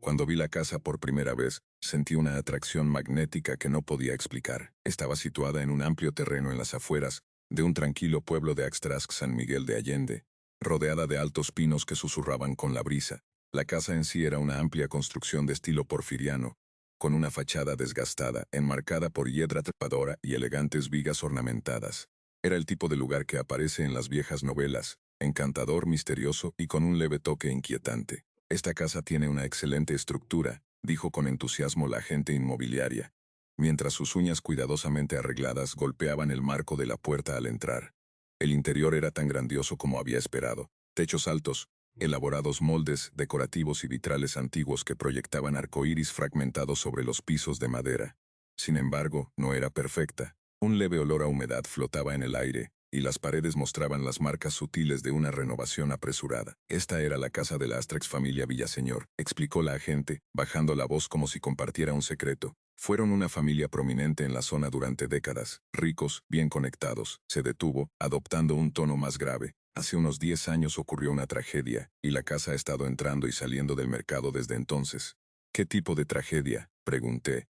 Cuando vi la casa por primera vez, sentí una atracción magnética que no podía explicar. Estaba situada en un amplio terreno en las afueras de un tranquilo pueblo de Axtrask, San Miguel de Allende, rodeada de altos pinos que susurraban con la brisa. La casa en sí era una amplia construcción de estilo porfiriano, con una fachada desgastada, enmarcada por hiedra trepadora y elegantes vigas ornamentadas. Era el tipo de lugar que aparece en las viejas novelas, encantador, misterioso y con un leve toque inquietante. Esta casa tiene una excelente estructura, dijo con entusiasmo la agente inmobiliaria, mientras sus uñas cuidadosamente arregladas golpeaban el marco de la puerta al entrar. El interior era tan grandioso como había esperado. Techos altos, elaborados moldes decorativos y vitrales antiguos que proyectaban arcoíris fragmentados sobre los pisos de madera. Sin embargo, no era perfecta. Un leve olor a humedad flotaba en el aire, y las paredes mostraban las marcas sutiles de una renovación apresurada. Esta era la casa de la Astrex familia Villaseñor, explicó la agente, bajando la voz como si compartiera un secreto. Fueron una familia prominente en la zona durante décadas, ricos, bien conectados. Se detuvo, adoptando un tono más grave. Hace unos 10 años ocurrió una tragedia, y la casa ha estado entrando y saliendo del mercado desde entonces. ¿Qué tipo de tragedia?, pregunté,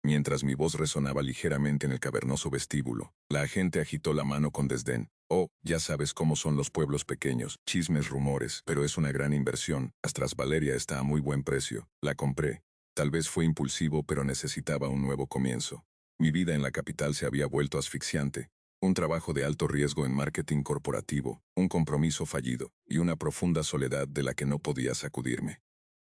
mientras mi voz resonaba ligeramente en el cavernoso vestíbulo. La agente agitó la mano con desdén. Oh, ya sabes cómo son los pueblos pequeños, chismes, rumores, pero es una gran inversión. Astras Valeria está a muy buen precio. La compré. Tal vez fue impulsivo, pero necesitaba un nuevo comienzo. Mi vida en la capital se había vuelto asfixiante. Un trabajo de alto riesgo en marketing corporativo, un compromiso fallido, y una profunda soledad de la que no podía sacudirme.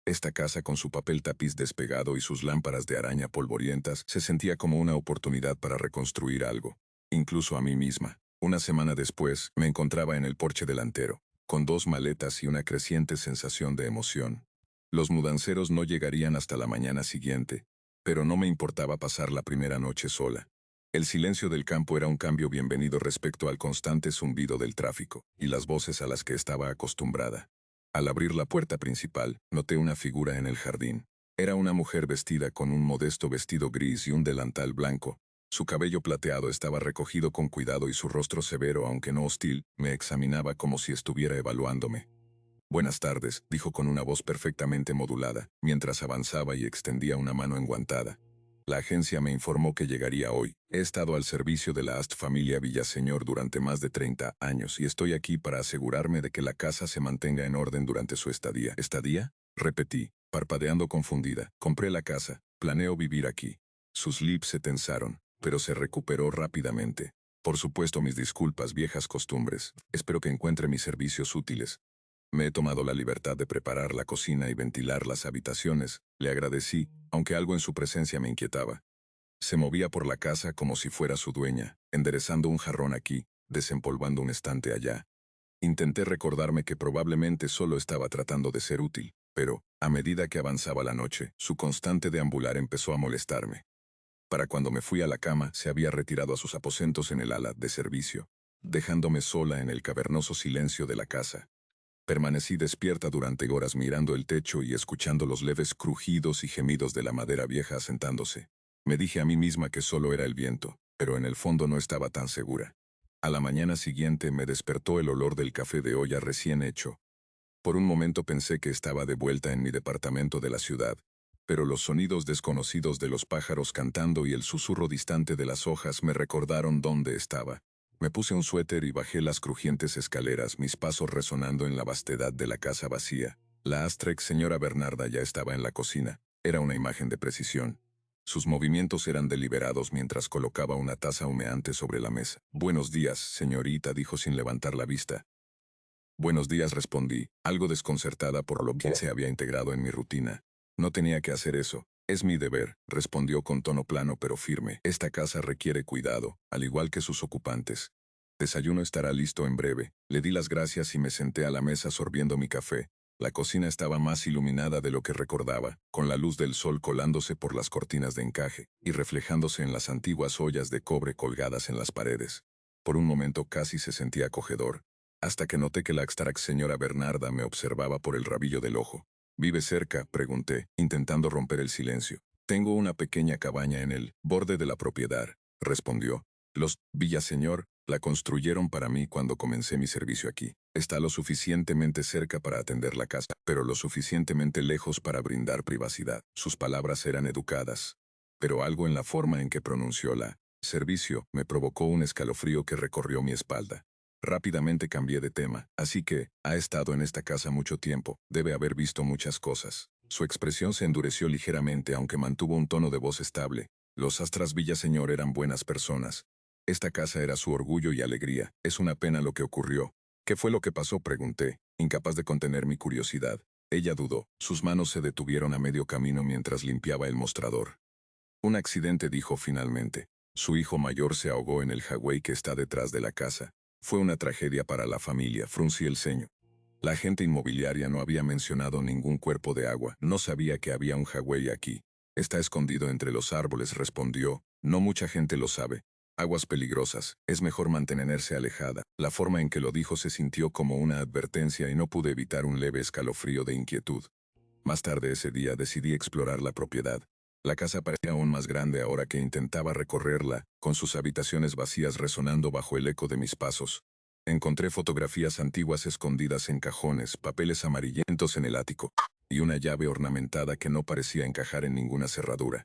Esta casa con su papel tapiz despegado y sus lámparas de araña polvorientas se sentía como una oportunidad para reconstruir algo, incluso a mí misma. Una semana después, me encontraba en el porche delantero, con 2 maletas y una creciente sensación de emoción. Los mudanceros no llegarían hasta la mañana siguiente, pero no me importaba pasar la primera noche sola. El silencio del campo era un cambio bienvenido respecto al constante zumbido del tráfico y las voces a las que estaba acostumbrada. Al abrir la puerta principal, noté una figura en el jardín. Era una mujer vestida con un modesto vestido gris y un delantal blanco. Su cabello plateado estaba recogido con cuidado y su rostro severo, aunque no hostil, me examinaba como si estuviera evaluándome. Buenas tardes, dijo con una voz perfectamente modulada, mientras avanzaba y extendía una mano enguantada. La agencia me informó que llegaría hoy. He estado al servicio de la Ast familia Villaseñor durante más de 30 años y estoy aquí para asegurarme de que la casa se mantenga en orden durante su estadía. ¿Estadía?, repetí, parpadeando confundida. Compré la casa. Planeo vivir aquí. Sus lips se tensaron, pero se recuperó rápidamente. Por supuesto, mis disculpas, viejas costumbres. Espero que encuentre mis servicios útiles. Me he tomado la libertad de preparar la cocina y ventilar las habitaciones. Le agradecí, aunque algo en su presencia me inquietaba. Se movía por la casa como si fuera su dueña, enderezando un jarrón aquí, desempolvando un estante allá. Intenté recordarme que probablemente solo estaba tratando de ser útil, pero, a medida que avanzaba la noche, su constante deambular empezó a molestarme. Para cuando me fui a la cama, se había retirado a sus aposentos en el ala de servicio, dejándome sola en el cavernoso silencio de la casa. Permanecí despierta durante horas mirando el techo y escuchando los leves crujidos y gemidos de la madera vieja asentándose. Me dije a mí misma que solo era el viento, pero en el fondo no estaba tan segura. A la mañana siguiente me despertó el olor del café de olla recién hecho. Por un momento pensé que estaba de vuelta en mi departamento de la ciudad, pero los sonidos desconocidos de los pájaros cantando y el susurro distante de las hojas me recordaron dónde estaba. Me puse un suéter y bajé las crujientes escaleras, mis pasos resonando en la vastedad de la casa vacía. La Astrex señora Bernarda ya estaba en la cocina. Era una imagen de precisión. Sus movimientos eran deliberados mientras colocaba una taza humeante sobre la mesa. «Buenos días, señorita», dijo sin levantar la vista. «Buenos días», respondí, algo desconcertada por lo que se había integrado en mi rutina. No tenía que hacer eso. «Es mi deber», respondió con tono plano pero firme. «Esta casa requiere cuidado, al igual que sus ocupantes. Desayuno estará listo en breve». Le di las gracias y me senté a la mesa sorbiendo mi café. La cocina estaba más iluminada de lo que recordaba, con la luz del sol colándose por las cortinas de encaje y reflejándose en las antiguas ollas de cobre colgadas en las paredes. Por un momento casi se sentía acogedor, hasta que noté que la extrax señora Bernarda me observaba por el rabillo del ojo. «¿Vive cerca?», pregunté, intentando romper el silencio. «Tengo una pequeña cabaña en el borde de la propiedad», respondió. «Los Villaseñor La construyeron para mí cuando comencé mi servicio aquí. Está lo suficientemente cerca para atender la casa, pero lo suficientemente lejos para brindar privacidad. Sus palabras eran educadas, pero algo en la forma en que pronunció la servicio me provocó un escalofrío que recorrió mi espalda. Rápidamente cambié de tema, así que, ha estado en esta casa mucho tiempo, debe haber visto muchas cosas. Su expresión se endureció ligeramente aunque mantuvo un tono de voz estable. Los Astras Villaseñor eran buenas personas. Esta casa era su orgullo y alegría. Es una pena lo que ocurrió. ¿Qué fue lo que pasó?, pregunté, incapaz de contener mi curiosidad. Ella dudó. Sus manos se detuvieron a medio camino mientras limpiaba el mostrador. Un accidente, dijo finalmente. Su hijo mayor se ahogó en el Hawái que está detrás de la casa. Fue una tragedia para la familia, fruncí el ceño. La agente inmobiliaria no había mencionado ningún cuerpo de agua. No sabía que había un Hawái aquí. Está escondido entre los árboles, respondió. No mucha gente lo sabe. Aguas peligrosas. Es mejor mantenerse alejada. La forma en que lo dijo se sintió como una advertencia y no pude evitar un leve escalofrío de inquietud. Más tarde ese día decidí explorar la propiedad. La casa parecía aún más grande ahora que intentaba recorrerla, con sus habitaciones vacías resonando bajo el eco de mis pasos. Encontré fotografías antiguas escondidas en cajones, papeles amarillentos en el ático, y una llave ornamentada que no parecía encajar en ninguna cerradura.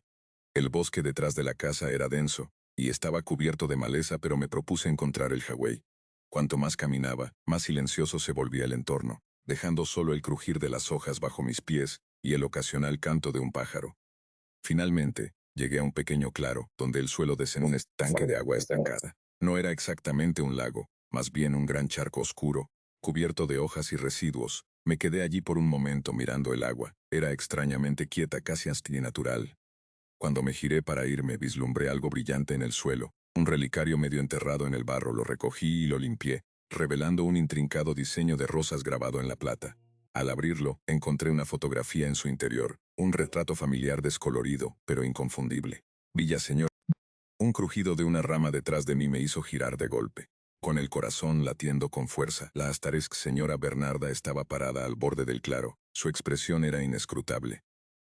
El bosque detrás de la casa era denso, y estaba cubierto de maleza, pero me propuse encontrar el Hawái. Cuanto más caminaba, más silencioso se volvía el entorno, dejando solo el crujir de las hojas bajo mis pies y el ocasional canto de un pájaro. Finalmente, llegué a un pequeño claro, donde el suelo descendía en un estanque de agua estancada. No era exactamente un lago, más bien un gran charco oscuro, cubierto de hojas y residuos. Me quedé allí por un momento mirando el agua. Era extrañamente quieta, casi antinatural. Cuando me giré para irme, vislumbré algo brillante en el suelo, un relicario medio enterrado en el barro. Lo recogí y lo limpié, revelando un intrincado diseño de rosas grabado en la plata. Al abrirlo, encontré una fotografía en su interior, un retrato familiar descolorido, pero inconfundible. Villaseñor. Un crujido de una rama detrás de mí me hizo girar de golpe. Con el corazón latiendo con fuerza, la astaresca señora Bernarda estaba parada al borde del claro. Su expresión era inescrutable.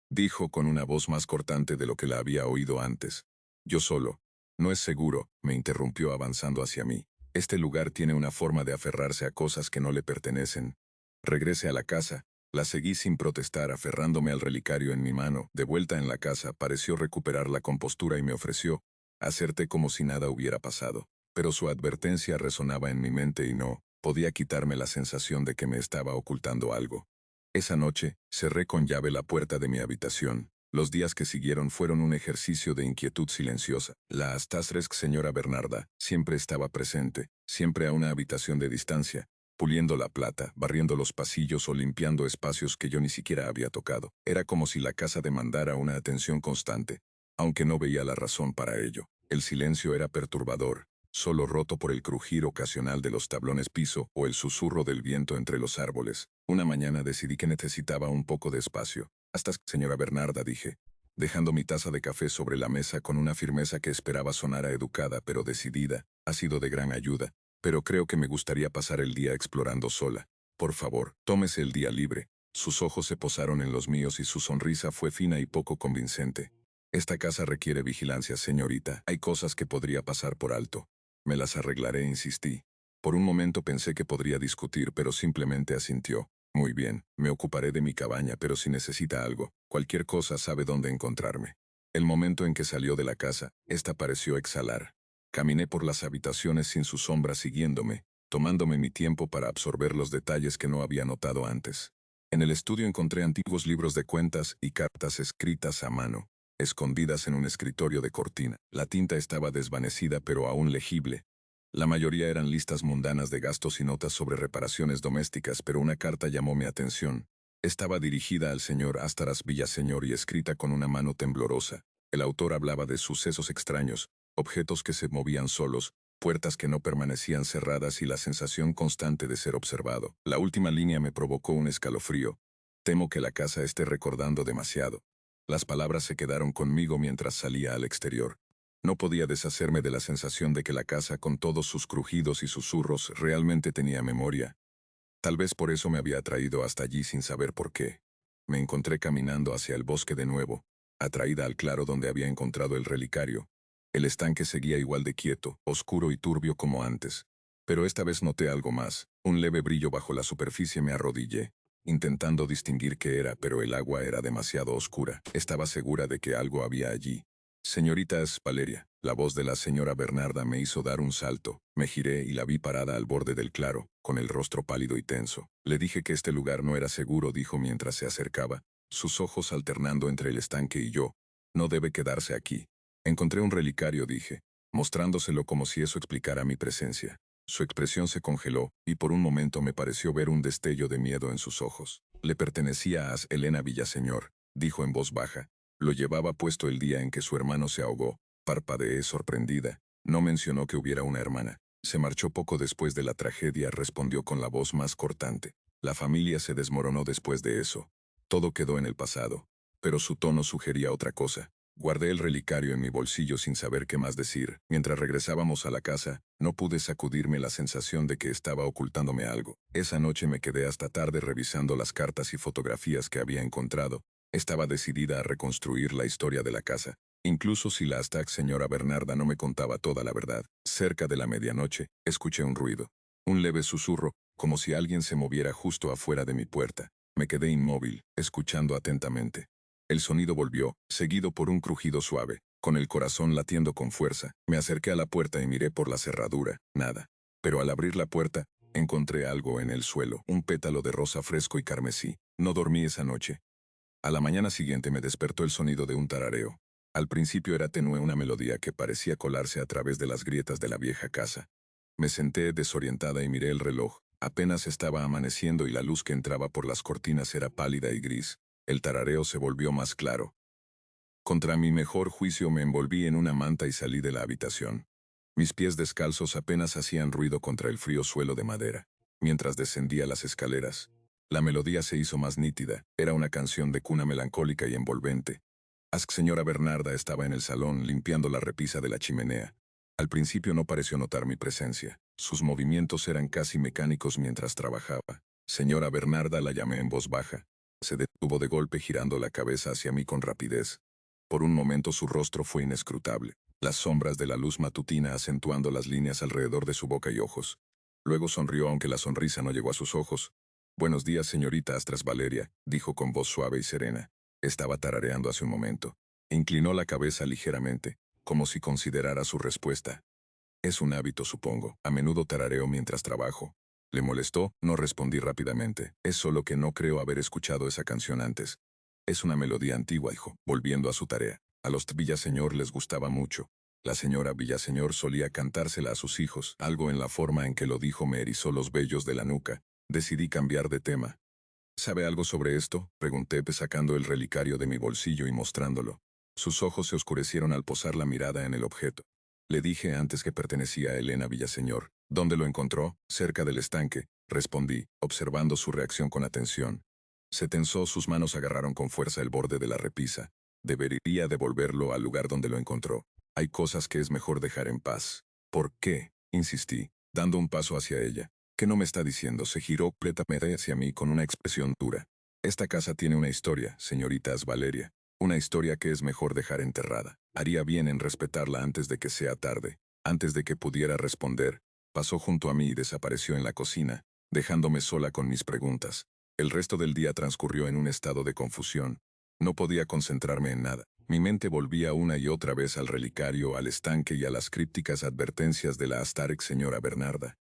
Dijo con una voz más cortante de lo que la había oído antes. Yo solo. No es seguro, me interrumpió avanzando hacia mí. Este lugar tiene una forma de aferrarse a cosas que no le pertenecen. Regrese a la casa. La seguí sin protestar, aferrándome al relicario en mi mano. De vuelta en la casa, pareció recuperar la compostura y me ofreció hacerte como si nada hubiera pasado. Pero su advertencia resonaba en mi mente y no podía quitarme la sensación de que me estaba ocultando algo. Esa noche, cerré con llave la puerta de mi habitación. Los días que siguieron fueron un ejercicio de inquietud silenciosa. La astastresk señora Bernarda siempre estaba presente, siempre a una habitación de distancia, puliendo la plata, barriendo los pasillos o limpiando espacios que yo ni siquiera había tocado. Era como si la casa demandara una atención constante, aunque no veía la razón para ello. El silencio era perturbador, solo roto por el crujir ocasional de los tablones piso o el susurro del viento entre los árboles. Una mañana decidí que necesitaba un poco de espacio. Hasta, señora Bernarda, dije, dejando mi taza de café sobre la mesa con una firmeza que esperaba sonara educada pero decidida. Ha sido de gran ayuda, pero creo que me gustaría pasar el día explorando sola. Por favor, tómese el día libre. Sus ojos se posaron en los míos y su sonrisa fue fina y poco convincente. Esta casa requiere vigilancia, señorita. Hay cosas que podría pasar por alto. Me las arreglaré, insistí. Por un momento pensé que podría discutir, pero simplemente asintió. Muy bien, me ocuparé de mi cabaña, pero si necesita algo, cualquier cosa sabe dónde encontrarme. El momento en que salió de la casa, esta pareció exhalar. Caminé por las habitaciones sin su sombra siguiéndome, tomándome mi tiempo para absorber los detalles que no había notado antes. En el estudio encontré antiguos libros de cuentas y cartas escritas a mano, escondidas en un escritorio de cortina. La tinta estaba desvanecida pero aún legible. La mayoría eran listas mundanas de gastos y notas sobre reparaciones domésticas, pero una carta llamó mi atención. Estaba dirigida al señor Astaras Villaseñor y escrita con una mano temblorosa. El autor hablaba de sucesos extraños, objetos que se movían solos, puertas que no permanecían cerradas y la sensación constante de ser observado. La última línea me provocó un escalofrío. Temo que la casa esté recordando demasiado. Las palabras se quedaron conmigo mientras salía al exterior. No podía deshacerme de la sensación de que la casa, con todos sus crujidos y susurros, realmente tenía memoria. Tal vez por eso me había traído hasta allí sin saber por qué. Me encontré caminando hacia el bosque de nuevo, atraída al claro donde había encontrado el relicario. El estanque seguía igual de quieto, oscuro y turbio como antes. Pero esta vez noté algo más, un leve brillo bajo la superficie. Me arrodillé, intentando distinguir qué era, pero el agua era demasiado oscura. Estaba segura de que algo había allí. Señoritas Valeria, la voz de la señora Bernarda me hizo dar un salto. Me giré y la vi parada al borde del claro, con el rostro pálido y tenso. Le dije que este lugar no era seguro, dijo mientras se acercaba, sus ojos alternando entre el estanque y yo. No debe quedarse aquí. Encontré un relicario, dije, mostrándoselo como si eso explicara mi presencia. Su expresión se congeló, y por un momento me pareció ver un destello de miedo en sus ojos. Le pertenecía a Elena Villaseñor, dijo en voz baja. Lo llevaba puesto el día en que su hermano se ahogó. Parpadeé sorprendida. No mencionó que hubiera una hermana. Se marchó poco después de la tragedia, respondió con la voz más cortante. La familia se desmoronó después de eso. Todo quedó en el pasado. Pero su tono sugería otra cosa. Guardé el relicario en mi bolsillo sin saber qué más decir. Mientras regresábamos a la casa, no pude sacudirme la sensación de que estaba ocultándome algo. Esa noche me quedé hasta tarde revisando las cartas y fotografías que había encontrado. Estaba decidida a reconstruir la historia de la casa, incluso si la hasta señora Bernarda no me contaba toda la verdad. Cerca de la medianoche, escuché un ruido. Un leve susurro, como si alguien se moviera justo afuera de mi puerta. Me quedé inmóvil, escuchando atentamente. El sonido volvió, seguido por un crujido suave. Con el corazón latiendo con fuerza, me acerqué a la puerta y miré por la cerradura. Nada. Pero al abrir la puerta, encontré algo en el suelo, un pétalo de rosa fresco y carmesí. No dormí esa noche. A la mañana siguiente me despertó el sonido de un tarareo. Al principio era tenue, una melodía que parecía colarse a través de las grietas de la vieja casa. Me senté desorientada y miré el reloj. Apenas estaba amaneciendo y la luz que entraba por las cortinas era pálida y gris. El tarareo se volvió más claro. Contra mi mejor juicio me envolví en una manta y salí de la habitación. Mis pies descalzos apenas hacían ruido contra el frío suelo de madera. Mientras descendía las escaleras, la melodía se hizo más nítida. Era una canción de cuna melancólica y envolvente. Señora Bernarda estaba en el salón limpiando la repisa de la chimenea. Al principio no pareció notar mi presencia. Sus movimientos eran casi mecánicos mientras trabajaba. Señora Bernarda, la llamé en voz baja. Se detuvo de golpe girando la cabeza hacia mí con rapidez. Por un momento su rostro fue inescrutable, las sombras de la luz matutina acentuando las líneas alrededor de su boca y ojos. Luego sonrió aunque la sonrisa no llegó a sus ojos. «Buenos días, señorita Astras Valeria», dijo con voz suave y serena. Estaba tarareando hace un momento. Inclinó la cabeza ligeramente, como si considerara su respuesta. «Es un hábito, supongo. A menudo tarareo mientras trabajo». ¿Le molestó? No respondí rápidamente. Es solo que no creo haber escuchado esa canción antes. Es una melodía antigua, dijo, volviendo a su tarea. A los Villaseñor les gustaba mucho. La señora Villaseñor solía cantársela a sus hijos. Algo en la forma en que lo dijo me erizó los vellos de la nuca. Decidí cambiar de tema. ¿Sabe algo sobre esto?, pregunté, sacando el relicario de mi bolsillo y mostrándolo. Sus ojos se oscurecieron al posar la mirada en el objeto. Le dije antes que pertenecía a Elena Villaseñor. ¿Dónde lo encontró? Cerca del estanque, respondí, observando su reacción con atención. Se tensó, sus manos agarraron con fuerza el borde de la repisa. Debería devolverlo al lugar donde lo encontró. Hay cosas que es mejor dejar en paz. ¿Por qué?, insistí, dando un paso hacia ella. ¿Qué no me está diciendo? Se giró completamente hacia mí con una expresión dura. Esta casa tiene una historia, señoritas Valeria. Una historia que es mejor dejar enterrada. Haría bien en respetarla antes de que sea tarde. Antes de que pudiera responder, pasó junto a mí y desapareció en la cocina, dejándome sola con mis preguntas. El resto del día transcurrió en un estado de confusión. No podía concentrarme en nada. Mi mente volvía una y otra vez al relicario, al estanque y a las crípticas advertencias de la Astarex señora Bernarda.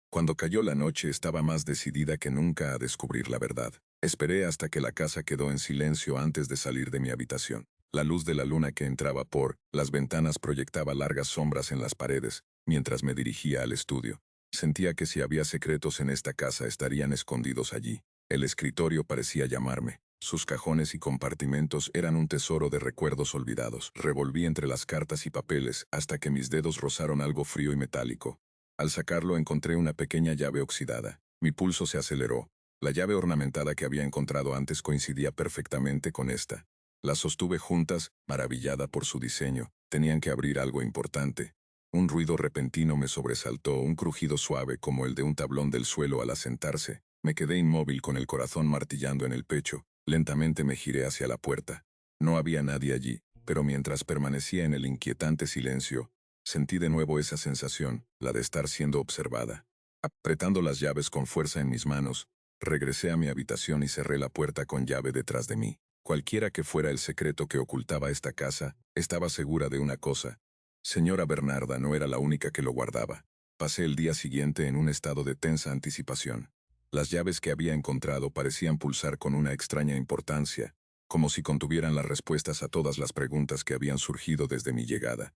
Cuando cayó la noche estaba más decidida que nunca a descubrir la verdad. Esperé hasta que la casa quedó en silencio antes de salir de mi habitación. La luz de la luna que entraba por las ventanas proyectaba largas sombras en las paredes, mientras me dirigía al estudio. Sentía que si había secretos en esta casa estarían escondidos allí. El escritorio parecía llamarme. Sus cajones y compartimentos eran un tesoro de recuerdos olvidados. Revolví entre las cartas y papeles hasta que mis dedos rozaron algo frío y metálico. Al sacarlo encontré una pequeña llave oxidada. Mi pulso se aceleró. La llave ornamentada que había encontrado antes coincidía perfectamente con esta. Las sostuve juntas, maravillada por su diseño. Tenían que abrir algo importante. Un ruido repentino me sobresaltó, un crujido suave como el de un tablón del suelo al asentarse. Me quedé inmóvil con el corazón martillando en el pecho. Lentamente me giré hacia la puerta. No había nadie allí. pero mientras permanecía en el inquietante silencio, sentí de nuevo esa sensación, la de estar siendo observada. Apretando las llaves con fuerza en mis manos, regresé a mi habitación y cerré la puerta con llave detrás de mí. Cualquiera que fuera el secreto que ocultaba esta casa, estaba segura de una cosa. Señora Bernarda no era la única que lo guardaba. Pasé el día siguiente en un estado de tensa anticipación. Las llaves que había encontrado parecían pulsar con una extraña importancia, como si contuvieran las respuestas a todas las preguntas que habían surgido desde mi llegada.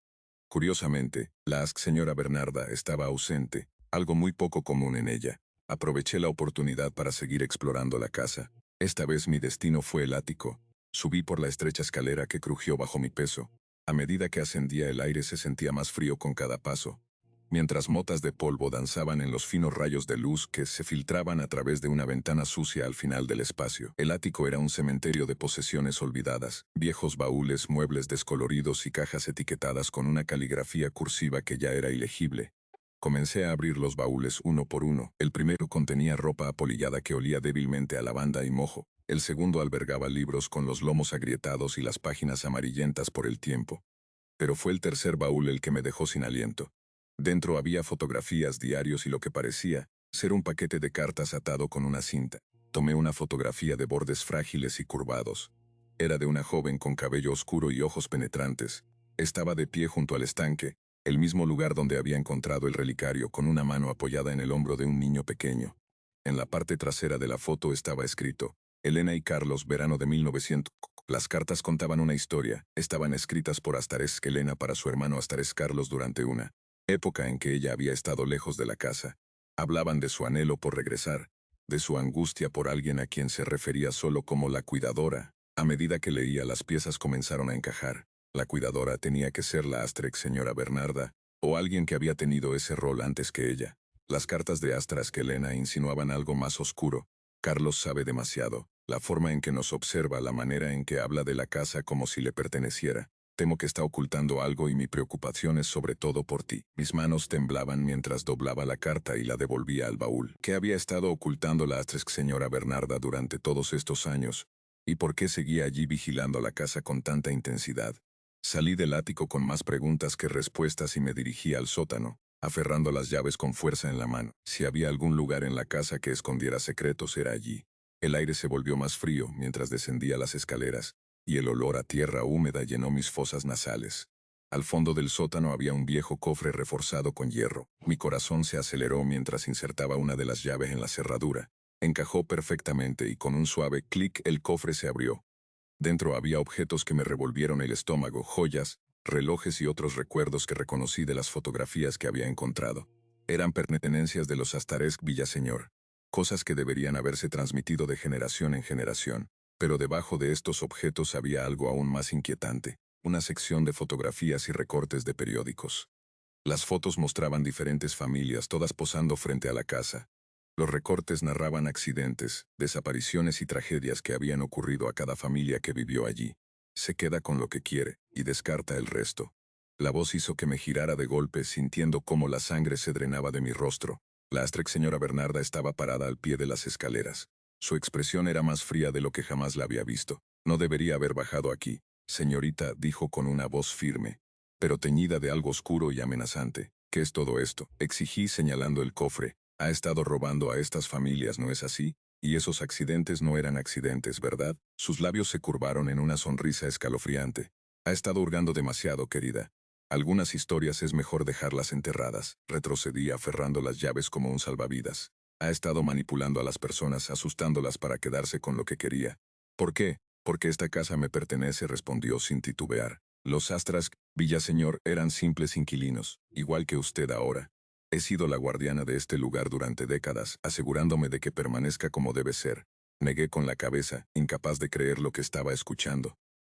Curiosamente, la señora Bernarda estaba ausente, algo muy poco común en ella. Aproveché la oportunidad para seguir explorando la casa. Esta vez mi destino fue el ático. Subí por la estrecha escalera que crujió bajo mi peso. A medida que ascendía el aire se sentía más frío con cada paso, mientras motas de polvo danzaban en los finos rayos de luz que se filtraban a través de una ventana sucia al final del espacio. El ático era un cementerio de posesiones olvidadas, viejos baúles, muebles descoloridos y cajas etiquetadas con una caligrafía cursiva que ya era ilegible. Comencé a abrir los baúles uno por uno. El primero contenía ropa apolillada que olía débilmente a lavanda y mojo. El segundo albergaba libros con los lomos agrietados y las páginas amarillentas por el tiempo. Pero fue el tercer baúl el que me dejó sin aliento. Dentro había fotografías, diarios y lo que parecía ser un paquete de cartas atado con una cinta. Tomé una fotografía de bordes frágiles y curvados. Era de una joven con cabello oscuro y ojos penetrantes. Estaba de pie junto al estanque, el mismo lugar donde había encontrado el relicario, con una mano apoyada en el hombro de un niño pequeño. En la parte trasera de la foto estaba escrito: Elena y Carlos, verano de 1900. Las cartas contaban una historia. Estaban escritas por Astaresc Elena para su hermano Astaresc Carlos durante una época en que ella había estado lejos de la casa. Hablaban de su anhelo por regresar, de su angustia por alguien a quien se refería solo como la cuidadora. A medida que leía, las piezas comenzaron a encajar. La cuidadora tenía que ser la Asterix señora Bernarda, o alguien que había tenido ese rol antes que ella. Las cartas de Astaresc Elena insinuaban algo más oscuro. Carlos sabe demasiado. La forma en que nos observa, la manera en que habla de la casa como si le perteneciera. Temo que está ocultando algo y mi preocupación es sobre todo por ti. Mis manos temblaban mientras doblaba la carta y la devolvía al baúl. ¿Qué había estado ocultando la Astaresc señora Bernarda durante todos estos años? ¿Y por qué seguía allí vigilando la casa con tanta intensidad? Salí del ático con más preguntas que respuestas y me dirigí al sótano, aferrando las llaves con fuerza en la mano. Si había algún lugar en la casa que escondiera secretos, era allí. El aire se volvió más frío mientras descendía las escaleras, y el olor a tierra húmeda llenó mis fosas nasales. Al fondo del sótano había un viejo cofre reforzado con hierro. Mi corazón se aceleró mientras insertaba una de las llaves en la cerradura. Encajó perfectamente y con un suave clic el cofre se abrió. Dentro había objetos que me revolvieron el estómago: joyas, relojes y otros recuerdos que reconocí de las fotografías que había encontrado. Eran pertenencias de los Astaresc Villaseñor, cosas que deberían haberse transmitido de generación en generación. Pero debajo de estos objetos había algo aún más inquietante: una sección de fotografías y recortes de periódicos. Las fotos mostraban diferentes familias, todas posando frente a la casa. Los recortes narraban accidentes, desapariciones y tragedias que habían ocurrido a cada familia que vivió allí. Se queda con lo que quiere y descarta el resto. La voz hizo que me girara de golpe, sintiendo cómo la sangre se drenaba de mi rostro. La Astaresc señora Bernarda estaba parada al pie de las escaleras. Su expresión era más fría de lo que jamás la había visto. No debería haber bajado aquí, señorita, dijo con una voz firme, pero teñida de algo oscuro y amenazante. ¿Qué es todo esto?, exigí señalando el cofre. Ha estado robando a estas familias, ¿no es así? Y esos accidentes no eran accidentes, ¿verdad? Sus labios se curvaron en una sonrisa escalofriante. Ha estado hurgando demasiado, querida. Algunas historias es mejor dejarlas enterradas. Retrocedí aferrando las llaves como un salvavidas. Ha estado manipulando a las personas, asustándolas para quedarse con lo que quería. ¿Por qué? Porque esta casa me pertenece, respondió sin titubear. Los Astaresc Villaseñor eran simples inquilinos, igual que usted ahora. He sido la guardiana de este lugar durante décadas, asegurándome de que permanezca como debe ser. Negué con la cabeza, incapaz de creer lo que estaba escuchando.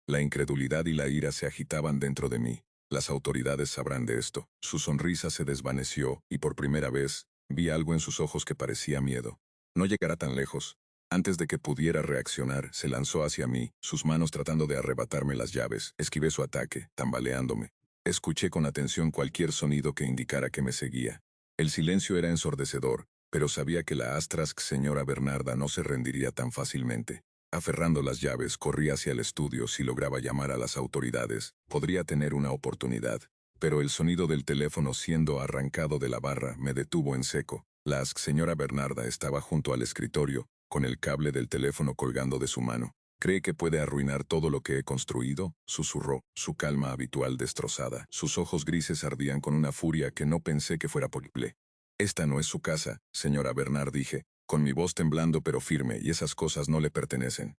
La incredulidad y la ira se agitaban dentro de mí. Las autoridades sabrán de esto. Su sonrisa se desvaneció, y por primera vez, vi algo en sus ojos que parecía miedo. No llegará tan lejos. Antes de que pudiera reaccionar, se lanzó hacia mí, sus manos tratando de arrebatarme las llaves. Esquivé su ataque, tambaleándome. Escuché con atención cualquier sonido que indicara que me seguía. El silencio era ensordecedor, pero sabía que la Astaresc señora Bernarda no se rendiría tan fácilmente. Aferrando las llaves, corrí hacia el estudio. Si lograba llamar a las autoridades, podría tener una oportunidad. Pero el sonido del teléfono siendo arrancado de la barra me detuvo en seco. La señora Bernarda estaba junto al escritorio, con el cable del teléfono colgando de su mano. ¿Cree que puede arruinar todo lo que he construido?, susurró, su calma habitual destrozada. Sus ojos grises ardían con una furia que no pensé que fuera posible. Esta no es su casa, señora Bernard, dije, con mi voz temblando pero firme, y esas cosas no le pertenecen.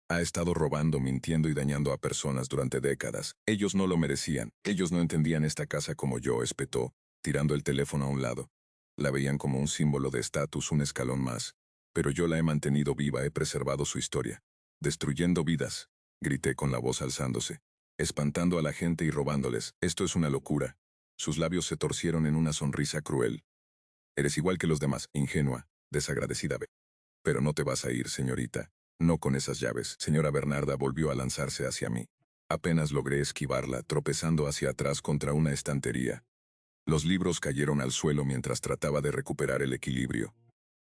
Ha estado robando, mintiendo y dañando a personas durante décadas. Ellos no lo merecían. Ellos no entendían esta casa como yo, espetó, tirando el teléfono a un lado. La veían como un símbolo de estatus, un escalón más. Pero yo la he mantenido viva, he preservado su historia. Destruyendo vidas, grité con la voz alzándose. Espantando a la gente y robándoles. Esto es una locura. Sus labios se torcieron en una sonrisa cruel. Eres igual que los demás, ingenua, desagradecida. Pero no te vas a ir, señorita. No con esas llaves. Señora Bernarda volvió a lanzarse hacia mí. Apenas logré esquivarla, tropezando hacia atrás contra una estantería. Los libros cayeron al suelo mientras trataba de recuperar el equilibrio.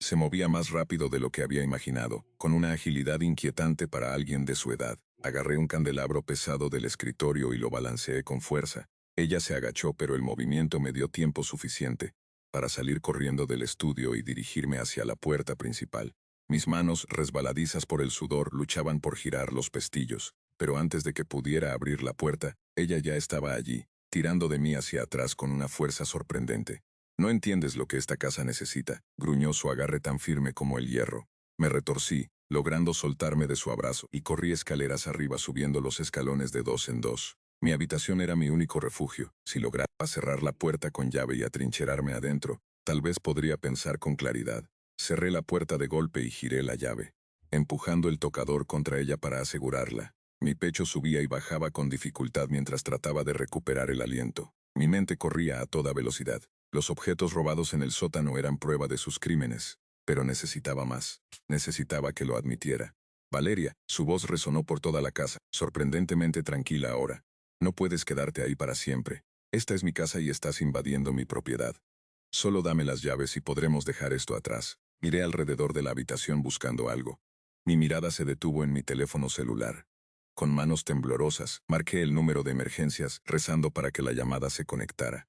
Se movía más rápido de lo que había imaginado, con una agilidad inquietante para alguien de su edad. Agarré un candelabro pesado del escritorio y lo balanceé con fuerza. Ella se agachó, pero el movimiento me dio tiempo suficiente para salir corriendo del estudio y dirigirme hacia la puerta principal. Mis manos, resbaladizas por el sudor, luchaban por girar los pestillos, pero antes de que pudiera abrir la puerta, ella ya estaba allí, tirando de mí hacia atrás con una fuerza sorprendente. No entiendes lo que esta casa necesita, gruñó, su agarre tan firme como el hierro. Me retorcí, logrando soltarme de su abrazo, y corrí escaleras arriba subiendo los escalones de dos en dos. Mi habitación era mi único refugio. Si lograba cerrar la puerta con llave y atrincherarme adentro, tal vez podría pensar con claridad. Cerré la puerta de golpe y giré la llave, empujando el tocador contra ella para asegurarla. Mi pecho subía y bajaba con dificultad mientras trataba de recuperar el aliento. Mi mente corría a toda velocidad. Los objetos robados en el sótano eran prueba de sus crímenes, pero necesitaba más. Necesitaba que lo admitiera. Valeria, su voz resonó por toda la casa, sorprendentemente tranquila ahora. No puedes quedarte ahí para siempre. Esta es mi casa y estás invadiendo mi propiedad. Solo dame las llaves y podremos dejar esto atrás. Miré alrededor de la habitación buscando algo. Mi mirada se detuvo en mi teléfono celular. Con manos temblorosas, marqué el número de emergencias, rezando para que la llamada se conectara.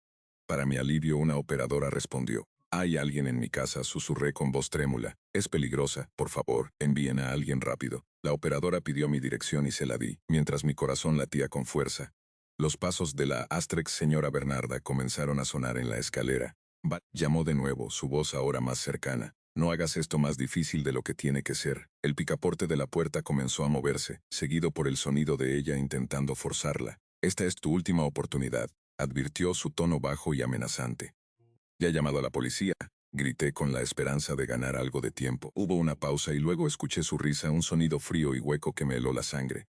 Para mi alivio, una operadora respondió. Hay alguien en mi casa, susurré con voz trémula. Es peligrosa, por favor, envíen a alguien rápido. La operadora pidió mi dirección y se la di, mientras mi corazón latía con fuerza. Los pasos de la Astrex señora Bernarda comenzaron a sonar en la escalera. Llamó de nuevo, su voz ahora más cercana. No hagas esto más difícil de lo que tiene que ser. El picaporte de la puerta comenzó a moverse, seguido por el sonido de ella intentando forzarla. Esta es tu última oportunidad, advirtió, su tono bajo y amenazante. Ya he llamado a la policía, grité con la esperanza de ganar algo de tiempo. Hubo una pausa y luego escuché su risa, un sonido frío y hueco que me heló la sangre.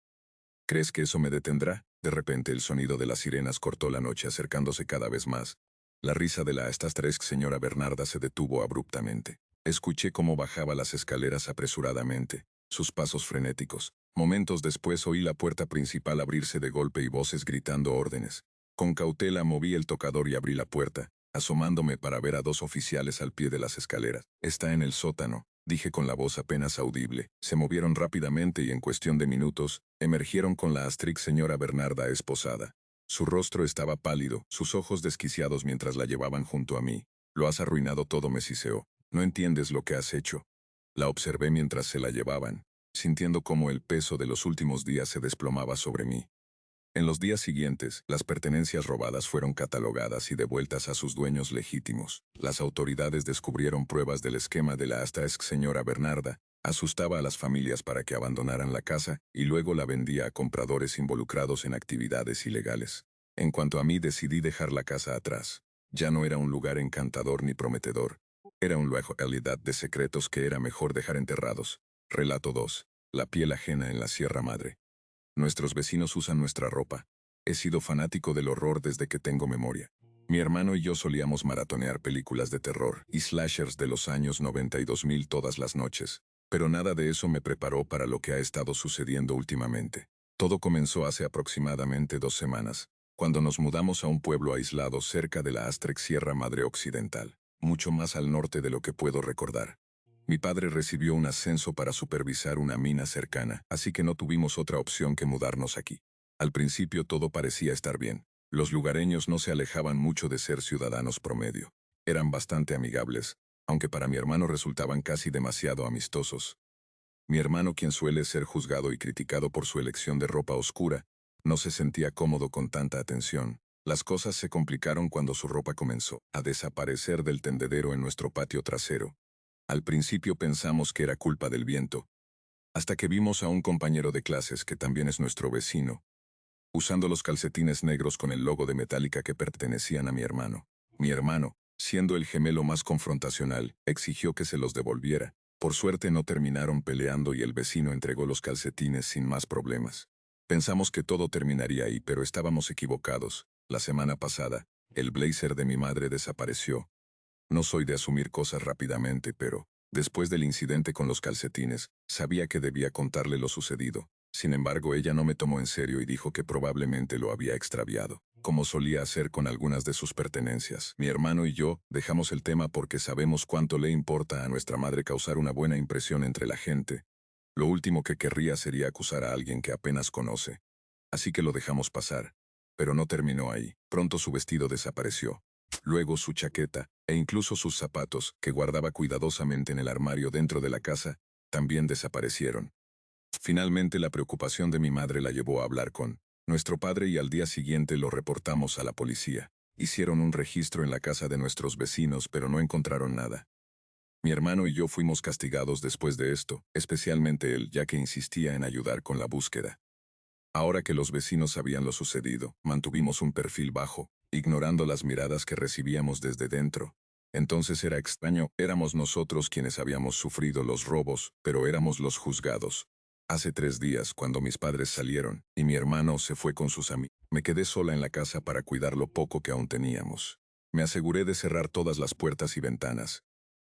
¿Crees que eso me detendrá? De repente el sonido de las sirenas cortó la noche, acercándose cada vez más. La risa de la Astrex señora Bernarda se detuvo abruptamente. Escuché cómo bajaba las escaleras apresuradamente, sus pasos frenéticos. Momentos después oí la puerta principal abrirse de golpe y voces gritando órdenes. Con cautela moví el tocador y abrí la puerta, asomándome para ver a dos oficiales al pie de las escaleras. Está en el sótano, dije con la voz apenas audible. Se movieron rápidamente y en cuestión de minutos, emergieron con la Astrex señora Bernarda esposada. Su rostro estaba pálido, sus ojos desquiciados mientras la llevaban junto a mí. Lo has arruinado todo, me siseó. No entiendes lo que has hecho. La observé mientras se la llevaban, sintiendo cómo el peso de los últimos días se desplomaba sobre mí. En los días siguientes, las pertenencias robadas fueron catalogadas y devueltas a sus dueños legítimos. Las autoridades descubrieron pruebas del esquema de la hasta ex señora Bernarda. Asustaba a las familias para que abandonaran la casa y luego la vendía a compradores involucrados en actividades ilegales. En cuanto a mí, decidí dejar la casa atrás. Ya no era un lugar encantador ni prometedor. Era un lugar realidad de secretos que era mejor dejar enterrados. Relato 2. La piel ajena en la Sierra Madre. Nuestros vecinos usan nuestra ropa. He sido fanático del horror desde que tengo memoria. Mi hermano y yo solíamos maratonear películas de terror y slashers de los años 90 y 2000 todas las noches. Pero nada de eso me preparó para lo que ha estado sucediendo últimamente. Todo comenzó hace aproximadamente 2 semanas, cuando nos mudamos a un pueblo aislado cerca de la Astrex Sierra Madre Occidental, mucho más al norte de lo que puedo recordar. Mi padre recibió un ascenso para supervisar una mina cercana, así que no tuvimos otra opción que mudarnos aquí. Al principio todo parecía estar bien. Los lugareños no se alejaban mucho de ser ciudadanos promedio. Eran bastante amigables, aunque para mi hermano resultaban casi demasiado amistosos. Mi hermano, quien suele ser juzgado y criticado por su elección de ropa oscura, no se sentía cómodo con tanta atención. Las cosas se complicaron cuando su ropa comenzó a desaparecer del tendedero en nuestro patio trasero. Al principio pensamos que era culpa del viento, hasta que vimos a un compañero de clases que también es nuestro vecino, usando los calcetines negros con el logo de Metallica que pertenecían a mi hermano. Mi hermano, siendo el gemelo más confrontacional, exigió que se los devolviera. Por suerte no terminaron peleando y el vecino entregó los calcetines sin más problemas. Pensamos que todo terminaría ahí, pero estábamos equivocados. La semana pasada, el blazer de mi madre desapareció. No soy de asumir cosas rápidamente, pero, después del incidente con los calcetines, sabía que debía contarle lo sucedido. Sin embargo, ella no me tomó en serio y dijo que probablemente lo había extraviado, como solía hacer con algunas de sus pertenencias. Mi hermano y yo dejamos el tema porque sabemos cuánto le importa a nuestra madre causar una buena impresión entre la gente. Lo último que querría sería acusar a alguien que apenas conoce. Así que lo dejamos pasar. Pero no terminó ahí. Pronto su vestido desapareció. Luego su chaqueta, e incluso sus zapatos, que guardaba cuidadosamente en el armario dentro de la casa, también desaparecieron. Finalmente la preocupación de mi madre la llevó a hablar con nuestro padre y al día siguiente lo reportamos a la policía. Hicieron un registro en la casa de nuestros vecinos, pero no encontraron nada. Mi hermano y yo fuimos castigados después de esto, especialmente él, ya que insistía en ayudar con la búsqueda. Ahora que los vecinos sabían lo sucedido, mantuvimos un perfil bajo, ignorando las miradas que recibíamos desde dentro. Entonces era extraño, éramos nosotros quienes habíamos sufrido los robos, pero éramos los juzgados. Hace 3 días, cuando mis padres salieron, y mi hermano se fue con sus amigos, me quedé sola en la casa para cuidar lo poco que aún teníamos. Me aseguré de cerrar todas las puertas y ventanas,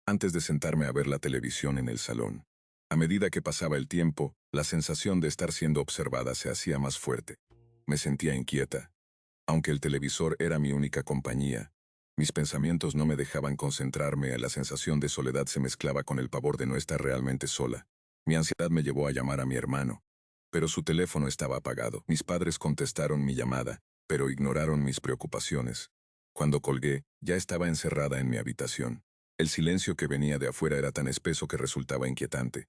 antes de sentarme a ver la televisión en el salón. A medida que pasaba el tiempo, la sensación de estar siendo observada se hacía más fuerte. Me sentía inquieta. Aunque el televisor era mi única compañía, mis pensamientos no me dejaban concentrarme. La sensación de soledad se mezclaba con el pavor de no estar realmente sola. Mi ansiedad me llevó a llamar a mi hermano, pero su teléfono estaba apagado. Mis padres contestaron mi llamada, pero ignoraron mis preocupaciones. Cuando colgué, ya estaba encerrada en mi habitación. El silencio que venía de afuera era tan espeso que resultaba inquietante.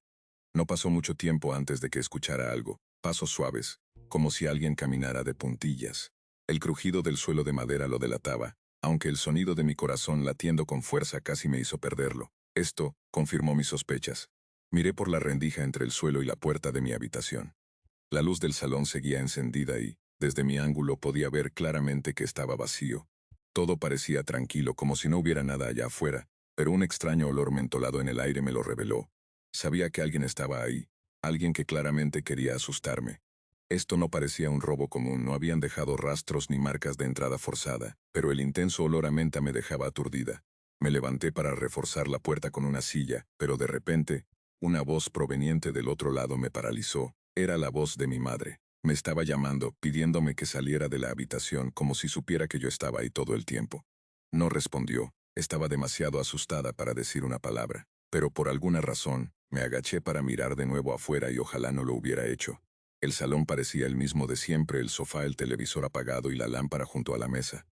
No pasó mucho tiempo antes de que escuchara algo, pasos suaves, como si alguien caminara de puntillas. El crujido del suelo de madera lo delataba, aunque el sonido de mi corazón latiendo con fuerza casi me hizo perderlo. Esto confirmó mis sospechas. Miré por la rendija entre el suelo y la puerta de mi habitación. La luz del salón seguía encendida y, desde mi ángulo, podía ver claramente que estaba vacío. Todo parecía tranquilo, como si no hubiera nada allá afuera, pero un extraño olor mentolado en el aire me lo reveló. Sabía que alguien estaba ahí, alguien que claramente quería asustarme. Esto no parecía un robo común, no habían dejado rastros ni marcas de entrada forzada, pero el intenso olor a menta me dejaba aturdida. Me levanté para reforzar la puerta con una silla, pero de repente, una voz proveniente del otro lado me paralizó. Era la voz de mi madre. Me estaba llamando, pidiéndome que saliera de la habitación como si supiera que yo estaba ahí todo el tiempo. No respondió, estaba demasiado asustada para decir una palabra, pero por alguna razón, me agaché para mirar de nuevo afuera y ojalá no lo hubiera hecho. El salón parecía el mismo de siempre, el sofá, el televisor apagado y la lámpara junto a la mesa.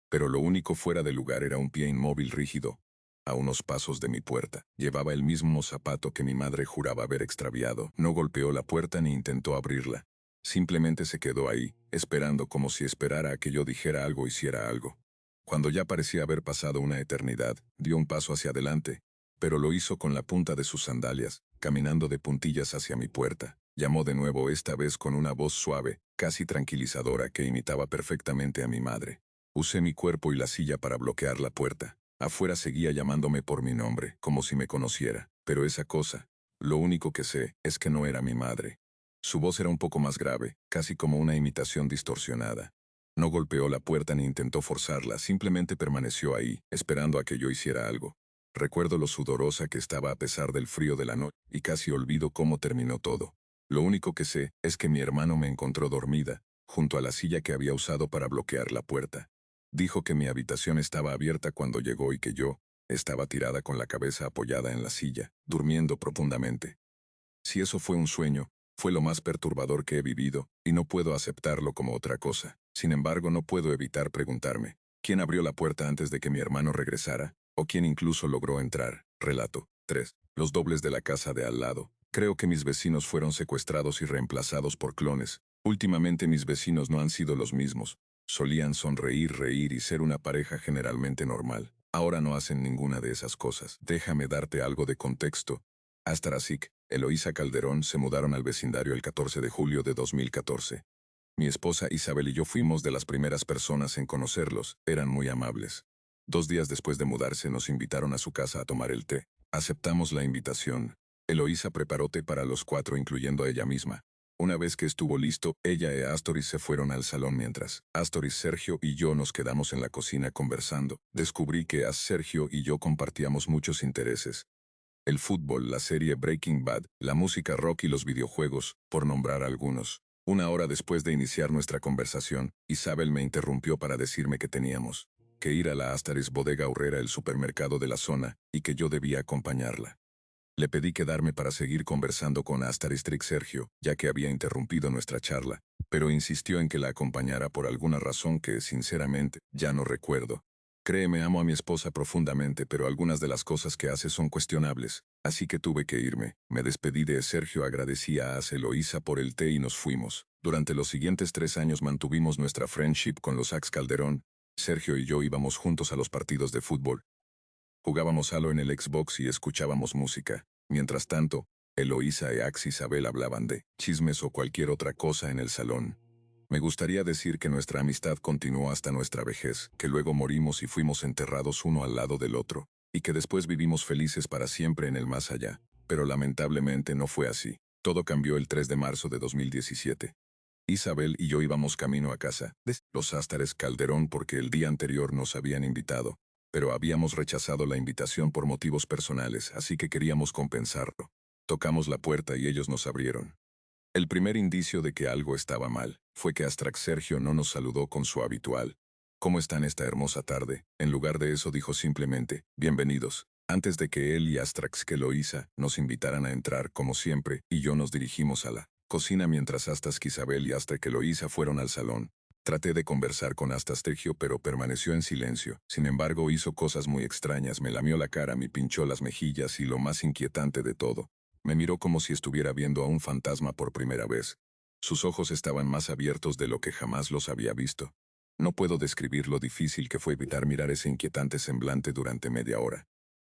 Pero lo único fuera de lugar era un pie inmóvil rígido, a unos pasos de mi puerta. Llevaba el mismo zapato que mi madre juraba haber extraviado. No golpeó la puerta ni intentó abrirla. Simplemente se quedó ahí, esperando como si esperara a que yo dijera algo o hiciera algo. Cuando ya parecía haber pasado una eternidad, dio un paso hacia adelante, pero lo hizo con la punta de sus sandalias, caminando de puntillas hacia mi puerta. Llamó de nuevo, esta vez con una voz suave, casi tranquilizadora, que imitaba perfectamente a mi madre. Usé mi cuerpo y la silla para bloquear la puerta. Afuera seguía llamándome por mi nombre, como si me conociera, pero esa cosa, lo único que sé, es que no era mi madre. Su voz era un poco más grave, casi como una imitación distorsionada. No golpeó la puerta ni intentó forzarla, simplemente permaneció ahí, esperando a que yo hiciera algo. Recuerdo lo sudorosa que estaba a pesar del frío de la noche, y casi olvido cómo terminó todo. Lo único que sé es que mi hermano me encontró dormida, junto a la silla que había usado para bloquear la puerta. Dijo que mi habitación estaba abierta cuando llegó y que yo, Estaba tirada con la cabeza apoyada en la silla, durmiendo profundamente. Si eso fue un sueño, fue lo más perturbador que he vivido, y no puedo aceptarlo como otra cosa. Sin embargo, no puedo evitar preguntarme, ¿quién abrió la puerta antes de que mi hermano regresara? ¿O quién incluso logró entrar? Relato 3. Los dobles de la casa de al lado. Creo que mis vecinos fueron secuestrados y reemplazados por clones. Últimamente mis vecinos no han sido los mismos. Solían sonreír, reír y ser una pareja generalmente normal. Ahora no hacen ninguna de esas cosas. Déjame darte algo de contexto. Astarasik, Eloísa Calderón se mudaron al vecindario el 14 de julio de 2014. Mi esposa Isabel y yo fuimos de las primeras personas en conocerlos, eran muy amables. 2 días después de mudarse nos invitaron a su casa a tomar el té. Aceptamos la invitación. Eloísa preparó té para los 4 incluyendo a ella misma. Una vez que estuvo listo, ella y Astoris se fueron al salón mientras Astoris, Sergio y yo nos quedamos en la cocina conversando. Descubrí que Sergio y yo compartíamos muchos intereses. El fútbol, la serie Breaking Bad, la música rock y los videojuegos, por nombrar algunos. 1 hora después de iniciar nuestra conversación, Isabel me interrumpió para decirme que teníamos que ir a la Astaris Bodega Aurrera, el supermercado de la zona, y que yo debía acompañarla. Le pedí quedarme para seguir conversando con Astaris Trick Sergio, ya que había interrumpido nuestra charla, pero insistió en que la acompañara por alguna razón que, sinceramente, ya no recuerdo. Créeme, amo a mi esposa profundamente, pero algunas de las cosas que hace son cuestionables, así que tuve que irme. Me despedí de Sergio, agradecí a Eloísa por el té y nos fuimos. Durante los siguientes 3 años mantuvimos nuestra friendship con los Ax Calderón. Sergio y yo íbamos juntos a los partidos de fútbol. Jugábamos Halo en el Xbox y escuchábamos música. Mientras tanto, Eloísa y Ax Isabel hablaban de chismes o cualquier otra cosa en el salón. Me gustaría decir que nuestra amistad continuó hasta nuestra vejez, que luego morimos y fuimos enterrados uno al lado del otro, y que después vivimos felices para siempre en el más allá. Pero lamentablemente no fue así. Todo cambió el 3 de marzo de 2017. Isabel y yo íbamos camino a casa de los Astares Calderón porque el día anterior nos habían invitado, pero habíamos rechazado la invitación por motivos personales, así que queríamos compensarlo. Tocamos la puerta y ellos nos abrieron. El primer indicio de que algo estaba mal fue que Astrax Sergio no nos saludó con su habitual «¿Cómo están esta hermosa tarde?». En lugar de eso dijo simplemente «Bienvenidos», antes de que él y Astrax que lo hizo nos invitaran a entrar como siempre, y yo nos dirigimos a la cocina mientras Astas Isabel y Astra que lo hizo fueron al salón. Traté de conversar con Astas Sergio, pero permaneció en silencio. Sin embargo, hizo cosas muy extrañas, me lamió la cara, me pinchó las mejillas y lo más inquietante de todo, me miró como si estuviera viendo a un fantasma por primera vez. Sus ojos estaban más abiertos de lo que jamás los había visto. No puedo describir lo difícil que fue evitar mirar ese inquietante semblante durante media hora.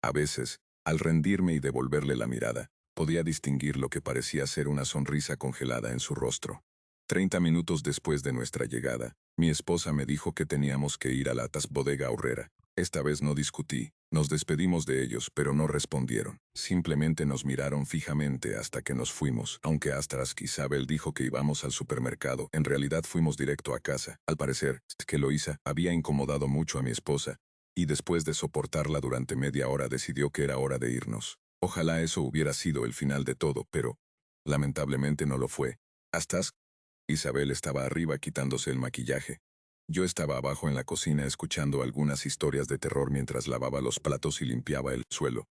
A veces, al rendirme y devolverle la mirada, podía distinguir lo que parecía ser una sonrisa congelada en su rostro. 30 minutos después de nuestra llegada, mi esposa me dijo que teníamos que ir a la Bodega Aurrera. Esta vez no discutí, nos despedimos de ellos, pero no respondieron. Simplemente nos miraron fijamente hasta que nos fuimos. Aunque Astras Isabel dijo que íbamos al supermercado, en realidad fuimos directo a casa. Al parecer, que Eloísa había incomodado mucho a mi esposa, y después de soportarla durante media hora decidió que era hora de irnos. Ojalá eso hubiera sido el final de todo, pero lamentablemente no lo fue. Astras Isabel estaba arriba quitándose el maquillaje. Yo estaba abajo en la cocina escuchando algunas historias de terror mientras lavaba los platos y limpiaba el suelo.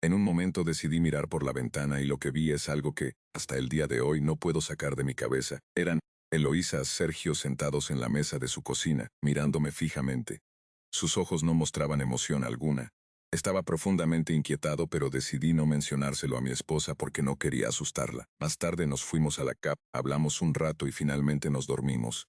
En un momento decidí mirar por la ventana y lo que vi es algo que, hasta el día de hoy, no puedo sacar de mi cabeza. Eran Eloísa y Sergio sentados en la mesa de su cocina, mirándome fijamente. Sus ojos no mostraban emoción alguna. Estaba profundamente inquietado, pero decidí no mencionárselo a mi esposa porque no quería asustarla. Más tarde nos fuimos a la CAP, hablamos un rato y finalmente nos dormimos.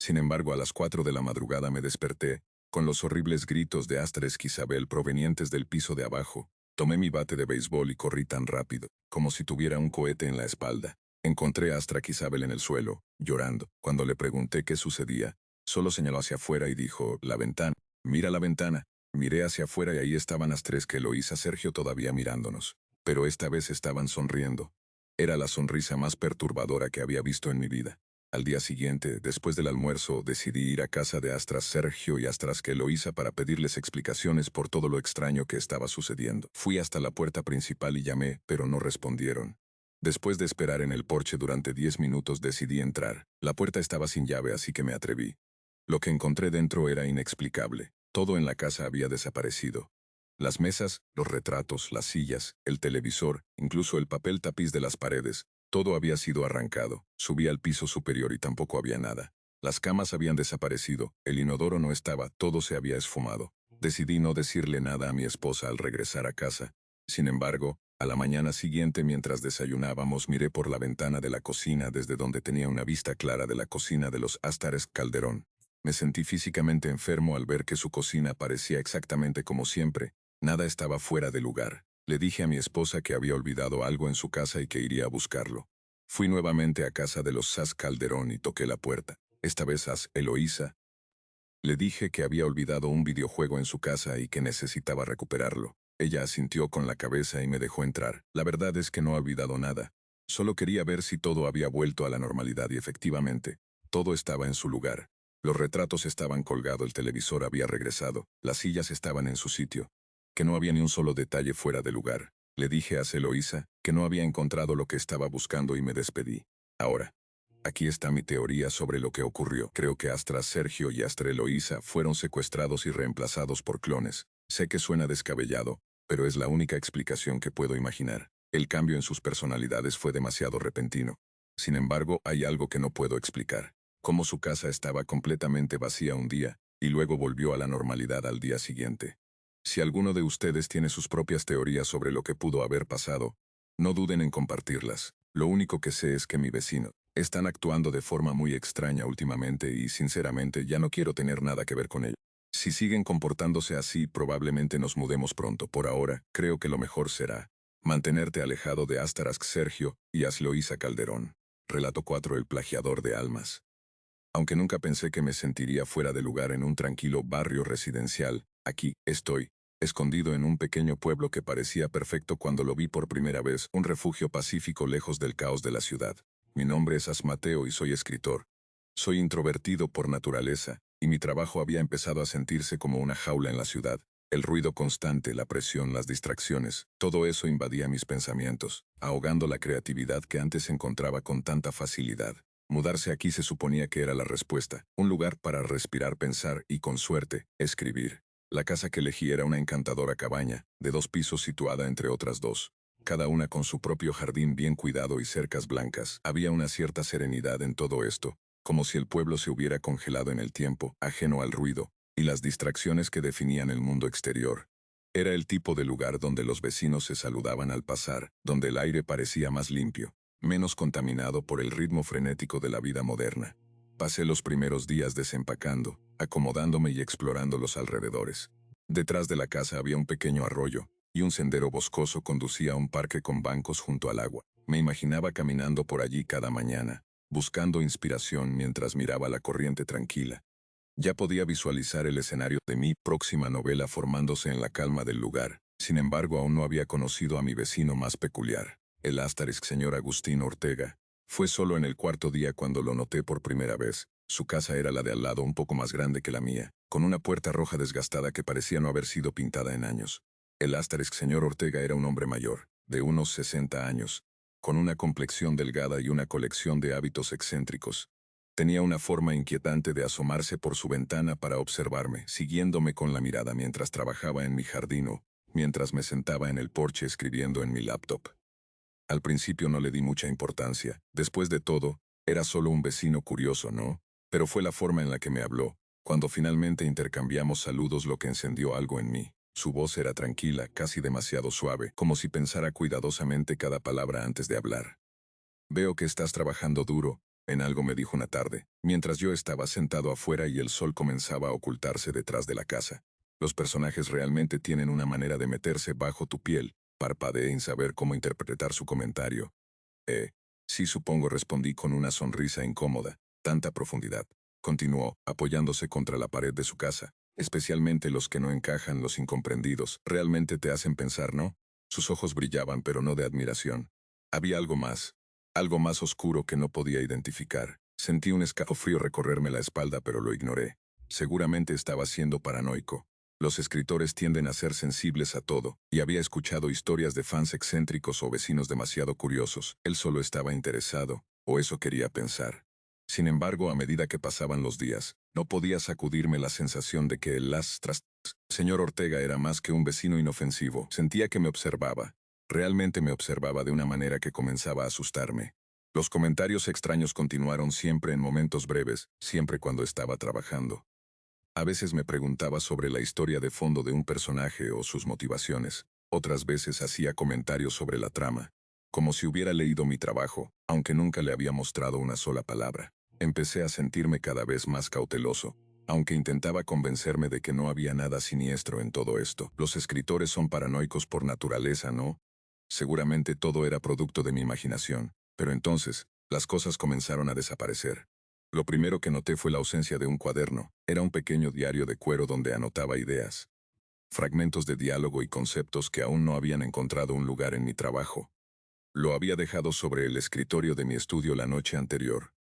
Sin embargo, a las 4 de la madrugada me desperté, con los horribles gritos de Astres Isabel provenientes del piso de abajo. Tomé mi bate de béisbol y corrí tan rápido, como si tuviera un cohete en la espalda. Encontré a Astra Isabel en el suelo, llorando. Cuando le pregunté qué sucedía, solo señaló hacia afuera y dijo, «La ventana. Mira la ventana». Miré hacia afuera y ahí estaban las 3 que lo hizo Sergio todavía mirándonos. Pero esta vez estaban sonriendo. Era la sonrisa más perturbadora que había visto en mi vida. Al día siguiente, después del almuerzo, decidí ir a casa de Astras Sergio y Astras que lo hizo para pedirles explicaciones por todo lo extraño que estaba sucediendo. Fui hasta la puerta principal y llamé, pero no respondieron. Después de esperar en el porche durante 10 minutos decidí entrar. La puerta estaba sin llave, así que me atreví. Lo que encontré dentro era inexplicable. Todo en la casa había desaparecido. Las mesas, los retratos, las sillas, el televisor, incluso el papel tapiz de las paredes, todo había sido arrancado. Subí al piso superior y tampoco había nada. Las camas habían desaparecido, el inodoro no estaba, todo se había esfumado. Decidí no decirle nada a mi esposa al regresar a casa. Sin embargo, a la mañana siguiente, mientras desayunábamos, miré por la ventana de la cocina desde donde tenía una vista clara de la cocina de los Ástares Calderón. Me sentí físicamente enfermo al ver que su cocina parecía exactamente como siempre. Nada estaba fuera de lugar. Le dije a mi esposa que había olvidado algo en su casa y que iría a buscarlo. Fui nuevamente a casa de los Sas Calderón y toqué la puerta. Esta vez a Eloísa. Le dije que había olvidado un videojuego en su casa y que necesitaba recuperarlo. Ella asintió con la cabeza y me dejó entrar. La verdad es que no ha olvidado nada. Solo quería ver si todo había vuelto a la normalidad y efectivamente, todo estaba en su lugar. Los retratos estaban colgados, el televisor había regresado, las sillas estaban en su sitio, que no había ni un solo detalle fuera de lugar. Le dije a Eloísa que no había encontrado lo que estaba buscando y me despedí. Ahora, aquí está mi teoría sobre lo que ocurrió. Creo que Astra Sergio y Astra Eloísa fueron secuestrados y reemplazados por clones. Sé que suena descabellado, pero es la única explicación que puedo imaginar. El cambio en sus personalidades fue demasiado repentino. Sin embargo, hay algo que no puedo explicar. Cómo su casa estaba completamente vacía un día, y luego volvió a la normalidad al día siguiente. Si alguno de ustedes tiene sus propias teorías sobre lo que pudo haber pasado, no duden en compartirlas. Lo único que sé es que mi vecino están actuando de forma muy extraña últimamente y sinceramente ya no quiero tener nada que ver con ello. Si siguen comportándose así, probablemente nos mudemos pronto. Por ahora, creo que lo mejor será mantenerte alejado de Astarask Sergio y Asloísa Calderón. Relato 4. El plagiador de almas. Aunque nunca pensé que me sentiría fuera de lugar en un tranquilo barrio residencial, aquí estoy, escondido en un pequeño pueblo que parecía perfecto cuando lo vi por primera vez, un refugio pacífico lejos del caos de la ciudad. Mi nombre es Asmateo y soy escritor. Soy introvertido por naturaleza, y mi trabajo había empezado a sentirse como una jaula en la ciudad. El ruido constante, la presión, las distracciones, todo eso invadía mis pensamientos, ahogando la creatividad que antes encontraba con tanta facilidad. Mudarse aquí se suponía que era la respuesta, un lugar para respirar, pensar y, con suerte, escribir. La casa que elegí era una encantadora cabaña, de 2 pisos situada entre otras dos, cada una con su propio jardín bien cuidado y cercas blancas. Había una cierta serenidad en todo esto, como si el pueblo se hubiera congelado en el tiempo, ajeno al ruido y las distracciones que definían el mundo exterior. Era el tipo de lugar donde los vecinos se saludaban al pasar, donde el aire parecía más limpio, menos contaminado por el ritmo frenético de la vida moderna. Pasé los primeros días desempacando, acomodándome y explorando los alrededores. Detrás de la casa había un pequeño arroyo, y un sendero boscoso conducía a un parque con bancos junto al agua. Me imaginaba caminando por allí cada mañana, buscando inspiración mientras miraba la corriente tranquila. Ya podía visualizar el escenario de mi próxima novela formándose en la calma del lugar. Sin embargo, aún no había conocido a mi vecino más peculiar, el asterisk señor Agustín Ortega. Fue solo en el cuarto día cuando lo noté por primera vez. Su casa era la de al lado, un poco más grande que la mía, con una puerta roja desgastada que parecía no haber sido pintada en años. El asterisk señor Ortega era un hombre mayor, de unos 60 años, con una complexión delgada y una colección de hábitos excéntricos. Tenía una forma inquietante de asomarse por su ventana para observarme, siguiéndome con la mirada mientras trabajaba en mi jardín o mientras me sentaba en el porche escribiendo en mi laptop. Al principio no le di mucha importancia. Después de todo, era solo un vecino curioso, ¿no? Pero fue la forma en la que me habló. Cuando finalmente intercambiamos saludos lo que encendió algo en mí. Su voz era tranquila, casi demasiado suave, como si pensara cuidadosamente cada palabra antes de hablar. Veo que estás trabajando duro, en algo me dijo una tarde, mientras yo estaba sentado afuera y el sol comenzaba a ocultarse detrás de la casa. Los personajes realmente tienen una manera de meterse bajo tu piel. Parpadeé sin saber cómo interpretar su comentario. Sí, supongo, respondí con una sonrisa incómoda. Tanta profundidad. Continuó, apoyándose contra la pared de su casa. Especialmente los que no encajan, los incomprendidos, realmente te hacen pensar, ¿no? Sus ojos brillaban, pero no de admiración. Había algo más oscuro que no podía identificar. Sentí un escalofrío recorrerme la espalda, pero lo ignoré. Seguramente estaba siendo paranoico. Los escritores tienden a ser sensibles a todo, y había escuchado historias de fans excéntricos o vecinos demasiado curiosos. Él solo estaba interesado, o eso quería pensar. Sin embargo, a medida que pasaban los días, no podía sacudirme la sensación de que el Last Señor Ortega era más que un vecino inofensivo. Sentía que me observaba. Realmente me observaba de una manera que comenzaba a asustarme. Los comentarios extraños continuaron siempre en momentos breves, siempre cuando estaba trabajando. A veces me preguntaba sobre la historia de fondo de un personaje o sus motivaciones. Otras veces hacía comentarios sobre la trama, como si hubiera leído mi trabajo, aunque nunca le había mostrado una sola palabra. Empecé a sentirme cada vez más cauteloso, aunque intentaba convencerme de que no había nada siniestro en todo esto. Los escritores son paranoicos por naturaleza, ¿no? Seguramente todo era producto de mi imaginación, pero entonces, las cosas comenzaron a desaparecer. Lo primero que noté fue la ausencia de un cuaderno. Era un pequeño diario de cuero donde anotaba ideas, fragmentos de diálogo y conceptos que aún no habían encontrado un lugar en mi trabajo. Lo había dejado sobre el escritorio de mi estudio la noche anterior,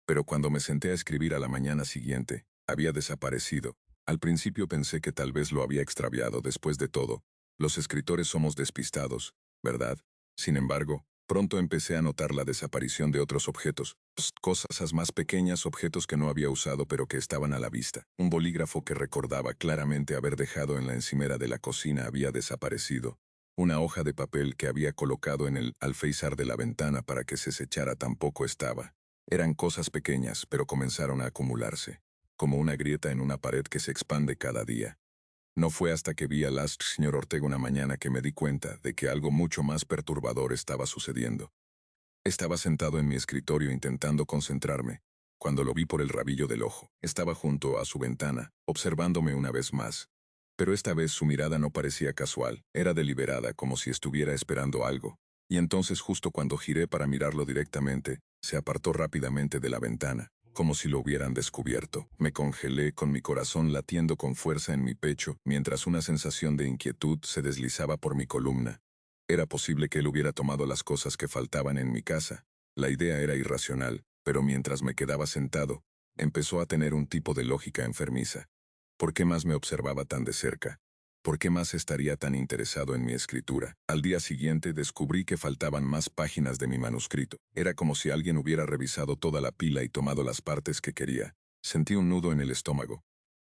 pero cuando me senté a escribir a la mañana siguiente, había desaparecido. Al principio pensé que tal vez lo había extraviado. Después de todo, los escritores somos despistados, ¿verdad? Sin embargo, pronto empecé a notar la desaparición de otros objetos, cosas más pequeñas, objetos que no había usado pero que estaban a la vista. Un bolígrafo que recordaba claramente haber dejado en la encimera de la cocina había desaparecido. Una hoja de papel que había colocado en el alféizar de la ventana para que se sechara tampoco estaba. Eran cosas pequeñas, pero comenzaron a acumularse, como una grieta en una pared que se expande cada día. No fue hasta que vi al señor Ortega una mañana que me di cuenta de que algo mucho más perturbador estaba sucediendo. Estaba sentado en mi escritorio intentando concentrarme, cuando lo vi por el rabillo del ojo. Estaba junto a su ventana, observándome una vez más. Pero esta vez su mirada no parecía casual, era deliberada, como si estuviera esperando algo. Y entonces justo cuando giré para mirarlo directamente, se apartó rápidamente de la ventana, como si lo hubieran descubierto. Me congelé con mi corazón latiendo con fuerza en mi pecho, mientras una sensación de inquietud se deslizaba por mi columna. Era posible que él hubiera tomado las cosas que faltaban en mi casa. La idea era irracional, pero mientras me quedaba sentado, empezó a tener un tipo de lógica enfermiza. ¿Por qué más me observaba tan de cerca? ¿Por qué más estaría tan interesado en mi escritura? Al día siguiente descubrí que faltaban más páginas de mi manuscrito. Era como si alguien hubiera revisado toda la pila y tomado las partes que quería. Sentí un nudo en el estómago.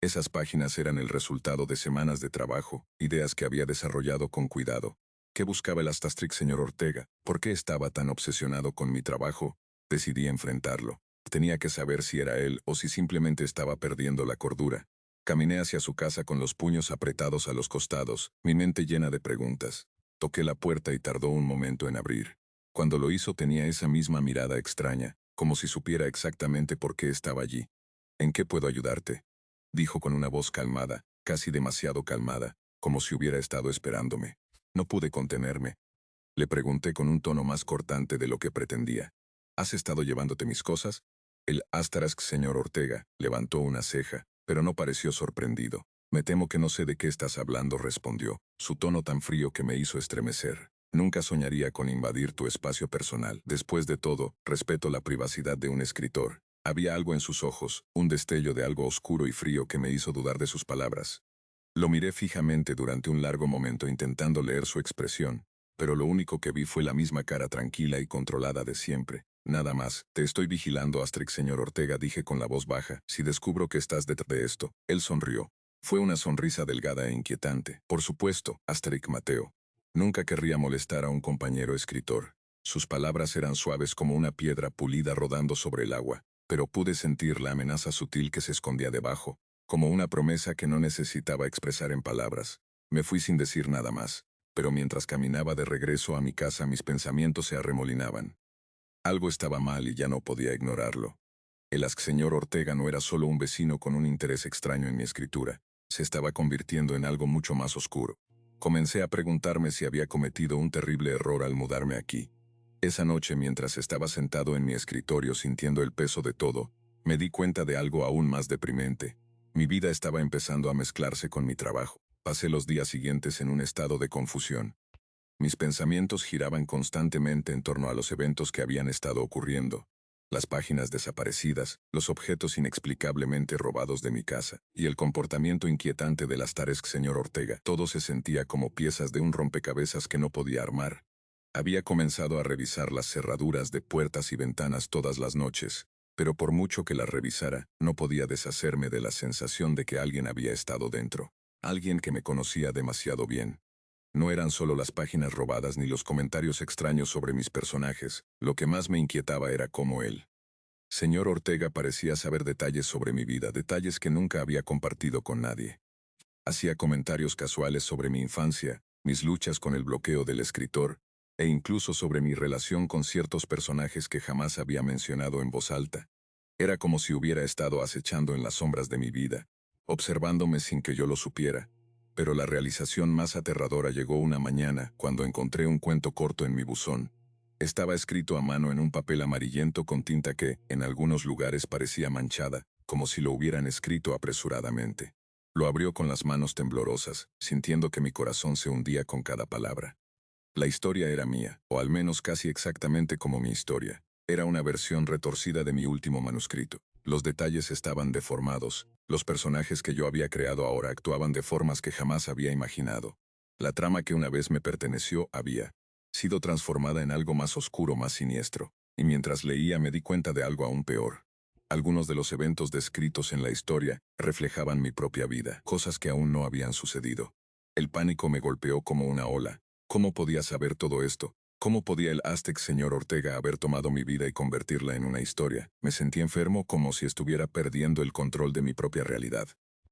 Esas páginas eran el resultado de semanas de trabajo, ideas que había desarrollado con cuidado. ¿Qué buscaba el Astastrix señor Ortega? ¿Por qué estaba tan obsesionado con mi trabajo? Decidí enfrentarlo. Tenía que saber si era él o si simplemente estaba perdiendo la cordura. Caminé hacia su casa con los puños apretados a los costados, mi mente llena de preguntas. Toqué la puerta y tardó un momento en abrir. Cuando lo hizo tenía esa misma mirada extraña, como si supiera exactamente por qué estaba allí. ¿En qué puedo ayudarte?, dijo con una voz calmada, casi demasiado calmada, como si hubiera estado esperándome. No pude contenerme. Le pregunté con un tono más cortante de lo que pretendía. ¿Has estado llevándote mis cosas? El Astarask señor Ortega levantó una ceja, pero no pareció sorprendido. Me temo que no sé de qué estás hablando, respondió, su tono tan frío que me hizo estremecer. Nunca soñaría con invadir tu espacio personal. Después de todo, respeto la privacidad de un escritor. Había algo en sus ojos, un destello de algo oscuro y frío que me hizo dudar de sus palabras. Lo miré fijamente durante un largo momento intentando leer su expresión, pero lo único que vi fue la misma cara tranquila y controlada de siempre. Nada más. Te estoy vigilando, Asterix señor Ortega, dije con la voz baja. Si descubro que estás detrás de esto. Él sonrió. Fue una sonrisa delgada e inquietante. Por supuesto, Asterix Mateo. Nunca querría molestar a un compañero escritor. Sus palabras eran suaves como una piedra pulida rodando sobre el agua, pero pude sentir la amenaza sutil que se escondía debajo, como una promesa que no necesitaba expresar en palabras. Me fui sin decir nada más, pero mientras caminaba de regreso a mi casa mis pensamientos se arremolinaban. Algo estaba mal y ya no podía ignorarlo. El señor Ortega no era solo un vecino con un interés extraño en mi escritura, se estaba convirtiendo en algo mucho más oscuro. Comencé a preguntarme si había cometido un terrible error al mudarme aquí. Esa noche, mientras estaba sentado en mi escritorio sintiendo el peso de todo, me di cuenta de algo aún más deprimente. Mi vida estaba empezando a mezclarse con mi trabajo. Pasé los días siguientes en un estado de confusión. Mis pensamientos giraban constantemente en torno a los eventos que habían estado ocurriendo. Las páginas desaparecidas, los objetos inexplicablemente robados de mi casa, y el comportamiento inquietante del Astaresk señor Ortega. Todo se sentía como piezas de un rompecabezas que no podía armar. Había comenzado a revisar las cerraduras de puertas y ventanas todas las noches, pero por mucho que las revisara, no podía deshacerme de la sensación de que alguien había estado dentro. Alguien que me conocía demasiado bien. No eran solo las páginas robadas ni los comentarios extraños sobre mis personajes, lo que más me inquietaba era cómo él. Señor Ortega parecía saber detalles sobre mi vida, detalles que nunca había compartido con nadie. Hacía comentarios casuales sobre mi infancia, mis luchas con el bloqueo del escritor, e incluso sobre mi relación con ciertos personajes que jamás había mencionado en voz alta. Era como si hubiera estado acechando en las sombras de mi vida, observándome sin que yo lo supiera. Pero la realización más aterradora llegó una mañana, cuando encontré un cuento corto en mi buzón. Estaba escrito a mano en un papel amarillento con tinta que, en algunos lugares, parecía manchada, como si lo hubieran escrito apresuradamente. Lo abrió con las manos temblorosas, sintiendo que mi corazón se hundía con cada palabra. La historia era mía, o al menos casi exactamente como mi historia. Era una versión retorcida de mi último manuscrito. Los detalles estaban deformados. Los personajes que yo había creado ahora actuaban de formas que jamás había imaginado. La trama que una vez me perteneció había sido transformada en algo más oscuro, más siniestro. Y mientras leía me di cuenta de algo aún peor. Algunos de los eventos descritos en la historia reflejaban mi propia vida, cosas que aún no habían sucedido. El pánico me golpeó como una ola. ¿Cómo podía saber todo esto? ¿Cómo podía el aztec señor Ortega haber tomado mi vida y convertirla en una historia? Me sentí enfermo, como si estuviera perdiendo el control de mi propia realidad.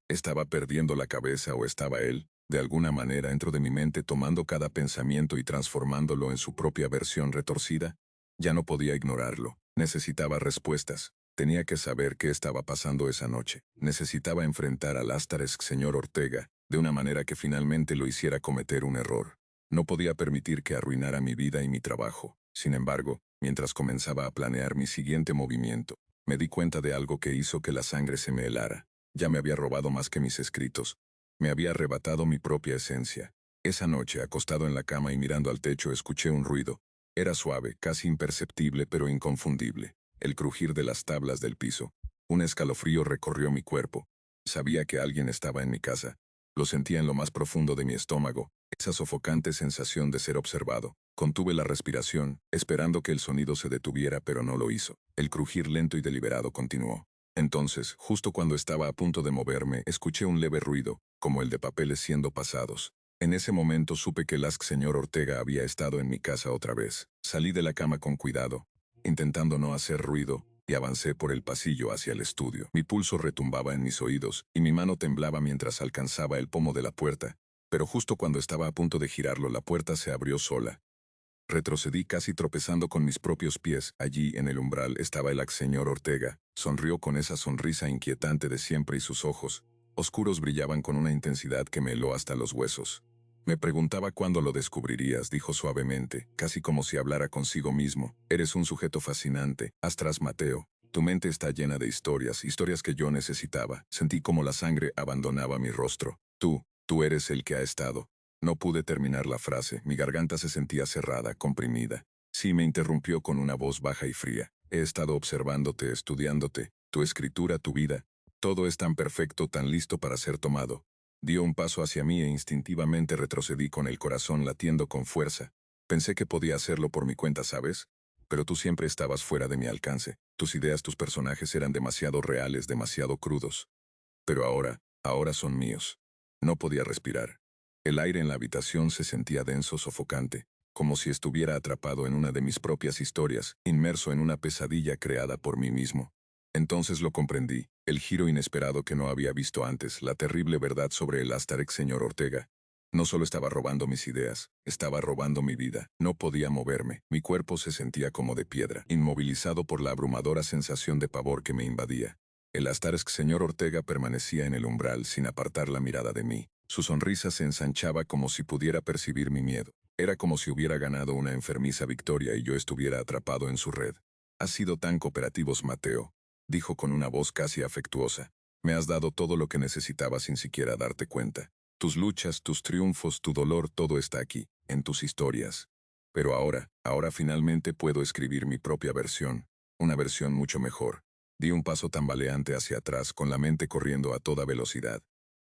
¿Estaba perdiendo la cabeza o estaba él, de alguna manera, dentro de mi mente, tomando cada pensamiento y transformándolo en su propia versión retorcida? Ya no podía ignorarlo. Necesitaba respuestas. Tenía que saber qué estaba pasando esa noche. Necesitaba enfrentar al asterisk señor Ortega, de una manera que finalmente lo hiciera cometer un error. No podía permitir que arruinara mi vida y mi trabajo. Sin embargo, mientras comenzaba a planear mi siguiente movimiento, me di cuenta de algo que hizo que la sangre se me helara. Ya me había robado más que mis escritos. Me había arrebatado mi propia esencia. Esa noche, acostado en la cama y mirando al techo, escuché un ruido. Era suave, casi imperceptible, pero inconfundible. El crujir de las tablas del piso. Un escalofrío recorrió mi cuerpo. Sabía que alguien estaba en mi casa. Lo sentía en lo más profundo de mi estómago, esa sofocante sensación de ser observado. Contuve la respiración, esperando que el sonido se detuviera, pero no lo hizo. El crujir lento y deliberado continuó. Entonces, justo cuando estaba a punto de moverme, escuché un leve ruido, como el de papeles siendo pasados. En ese momento supe que el señor Ortega había estado en mi casa otra vez. Salí de la cama con cuidado, intentando no hacer ruido, y avancé por el pasillo hacia el estudio. Mi pulso retumbaba en mis oídos, y mi mano temblaba mientras alcanzaba el pomo de la puerta, pero justo cuando estaba a punto de girarlo, la puerta se abrió sola. Retrocedí casi tropezando con mis propios pies. Allí, en el umbral, estaba el señor Ortega. Sonrió con esa sonrisa inquietante de siempre y sus ojos, oscuros, brillaban con una intensidad que me heló hasta los huesos. Me preguntaba cuándo lo descubrirías, dijo suavemente, casi como si hablara consigo mismo. Eres un sujeto fascinante, Astras Mateo. Tu mente está llena de historias, historias que yo necesitaba. Sentí como la sangre abandonaba mi rostro. Tú eres el que ha estado. No pude terminar la frase, mi garganta se sentía cerrada, comprimida. Sí, me interrumpió con una voz baja y fría. He estado observándote, estudiándote, tu escritura, tu vida. Todo es tan perfecto, tan listo para ser tomado. Dio un paso hacia mí e instintivamente retrocedí con el corazón latiendo con fuerza. Pensé que podía hacerlo por mi cuenta, ¿sabes? Pero tú siempre estabas fuera de mi alcance. Tus ideas, tus personajes eran demasiado reales, demasiado crudos. Pero ahora son míos. No podía respirar. El aire en la habitación se sentía denso, sofocante, como si estuviera atrapado en una de mis propias historias, inmerso en una pesadilla creada por mí mismo. Entonces lo comprendí, el giro inesperado que no había visto antes, la terrible verdad sobre el asterisk señor Ortega. No solo estaba robando mis ideas, estaba robando mi vida. No podía moverme, mi cuerpo se sentía como de piedra, inmovilizado por la abrumadora sensación de pavor que me invadía. El asterisk señor Ortega permanecía en el umbral sin apartar la mirada de mí. Su sonrisa se ensanchaba como si pudiera percibir mi miedo. Era como si hubiera ganado una enfermiza victoria y yo estuviera atrapado en su red. Has sido tan cooperativos, Mateo, dijo con una voz casi afectuosa. Me has dado todo lo que necesitaba sin siquiera darte cuenta. Tus luchas, tus triunfos, tu dolor, todo está aquí, en tus historias. Pero ahora finalmente puedo escribir mi propia versión, una versión mucho mejor. Di un paso tambaleante hacia atrás, con la mente corriendo a toda velocidad.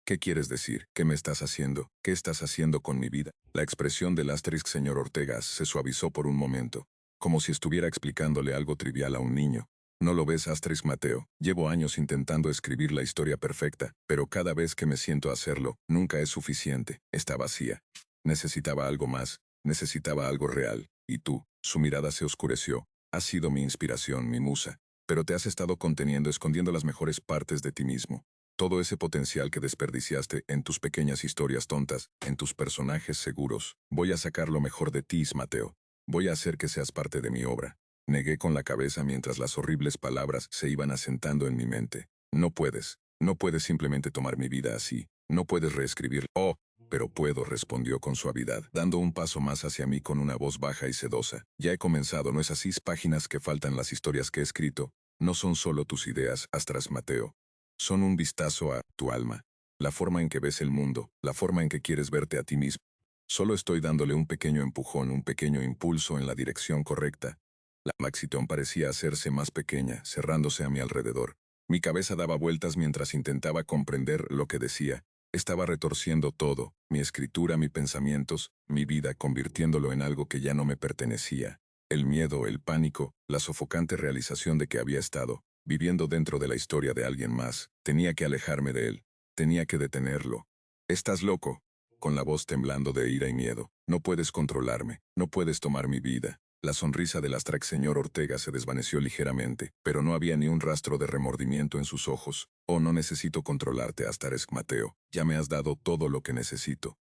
¿Qué quieres decir? ¿Qué me estás haciendo? ¿Qué estás haciendo con mi vida? La expresión del asterisk señor Ortega se suavizó por un momento, como si estuviera explicándole algo trivial a un niño. No lo ves, Asterix Mateo. Llevo años intentando escribir la historia perfecta, pero cada vez que me siento a hacerlo, nunca es suficiente. Está vacía. Necesitaba algo más. Necesitaba algo real. Y tú, su mirada se oscureció. Has sido mi inspiración, mi musa. Pero te has estado conteniendo, escondiendo las mejores partes de ti mismo. Todo ese potencial que desperdiciaste en tus pequeñas historias tontas, en tus personajes seguros. Voy a sacar lo mejor de ti, Mateo. Voy a hacer que seas parte de mi obra. Negué con la cabeza mientras las horribles palabras se iban asentando en mi mente. No puedes. No puedes simplemente tomar mi vida así. No puedes reescribir. Oh, pero puedo, respondió con suavidad, dando un paso más hacia mí con una voz baja y sedosa. Ya he comenzado, ¿no es así? Páginas que faltan, las historias que he escrito, no son solo tus ideas, Astras Mateo. Son un vistazo a tu alma. La forma en que ves el mundo, la forma en que quieres verte a ti mismo. Solo estoy dándole un pequeño empujón, un pequeño impulso en la dirección correcta. La Maxitón parecía hacerse más pequeña, cerrándose a mi alrededor. Mi cabeza daba vueltas mientras intentaba comprender lo que decía. Estaba retorciendo todo, mi escritura, mis pensamientos, mi vida, convirtiéndolo en algo que ya no me pertenecía. El miedo, el pánico, la sofocante realización de que había estado, viviendo dentro de la historia de alguien más. Tenía que alejarme de él. Tenía que detenerlo. «Estás loco», con la voz temblando de ira y miedo. «No puedes controlarme, no puedes tomar mi vida». La sonrisa del Astrax señor Ortega se desvaneció ligeramente, pero no había ni un rastro de remordimiento en sus ojos. «Oh, no necesito controlarte, Astrax Mateo. Ya me has dado todo lo que necesito.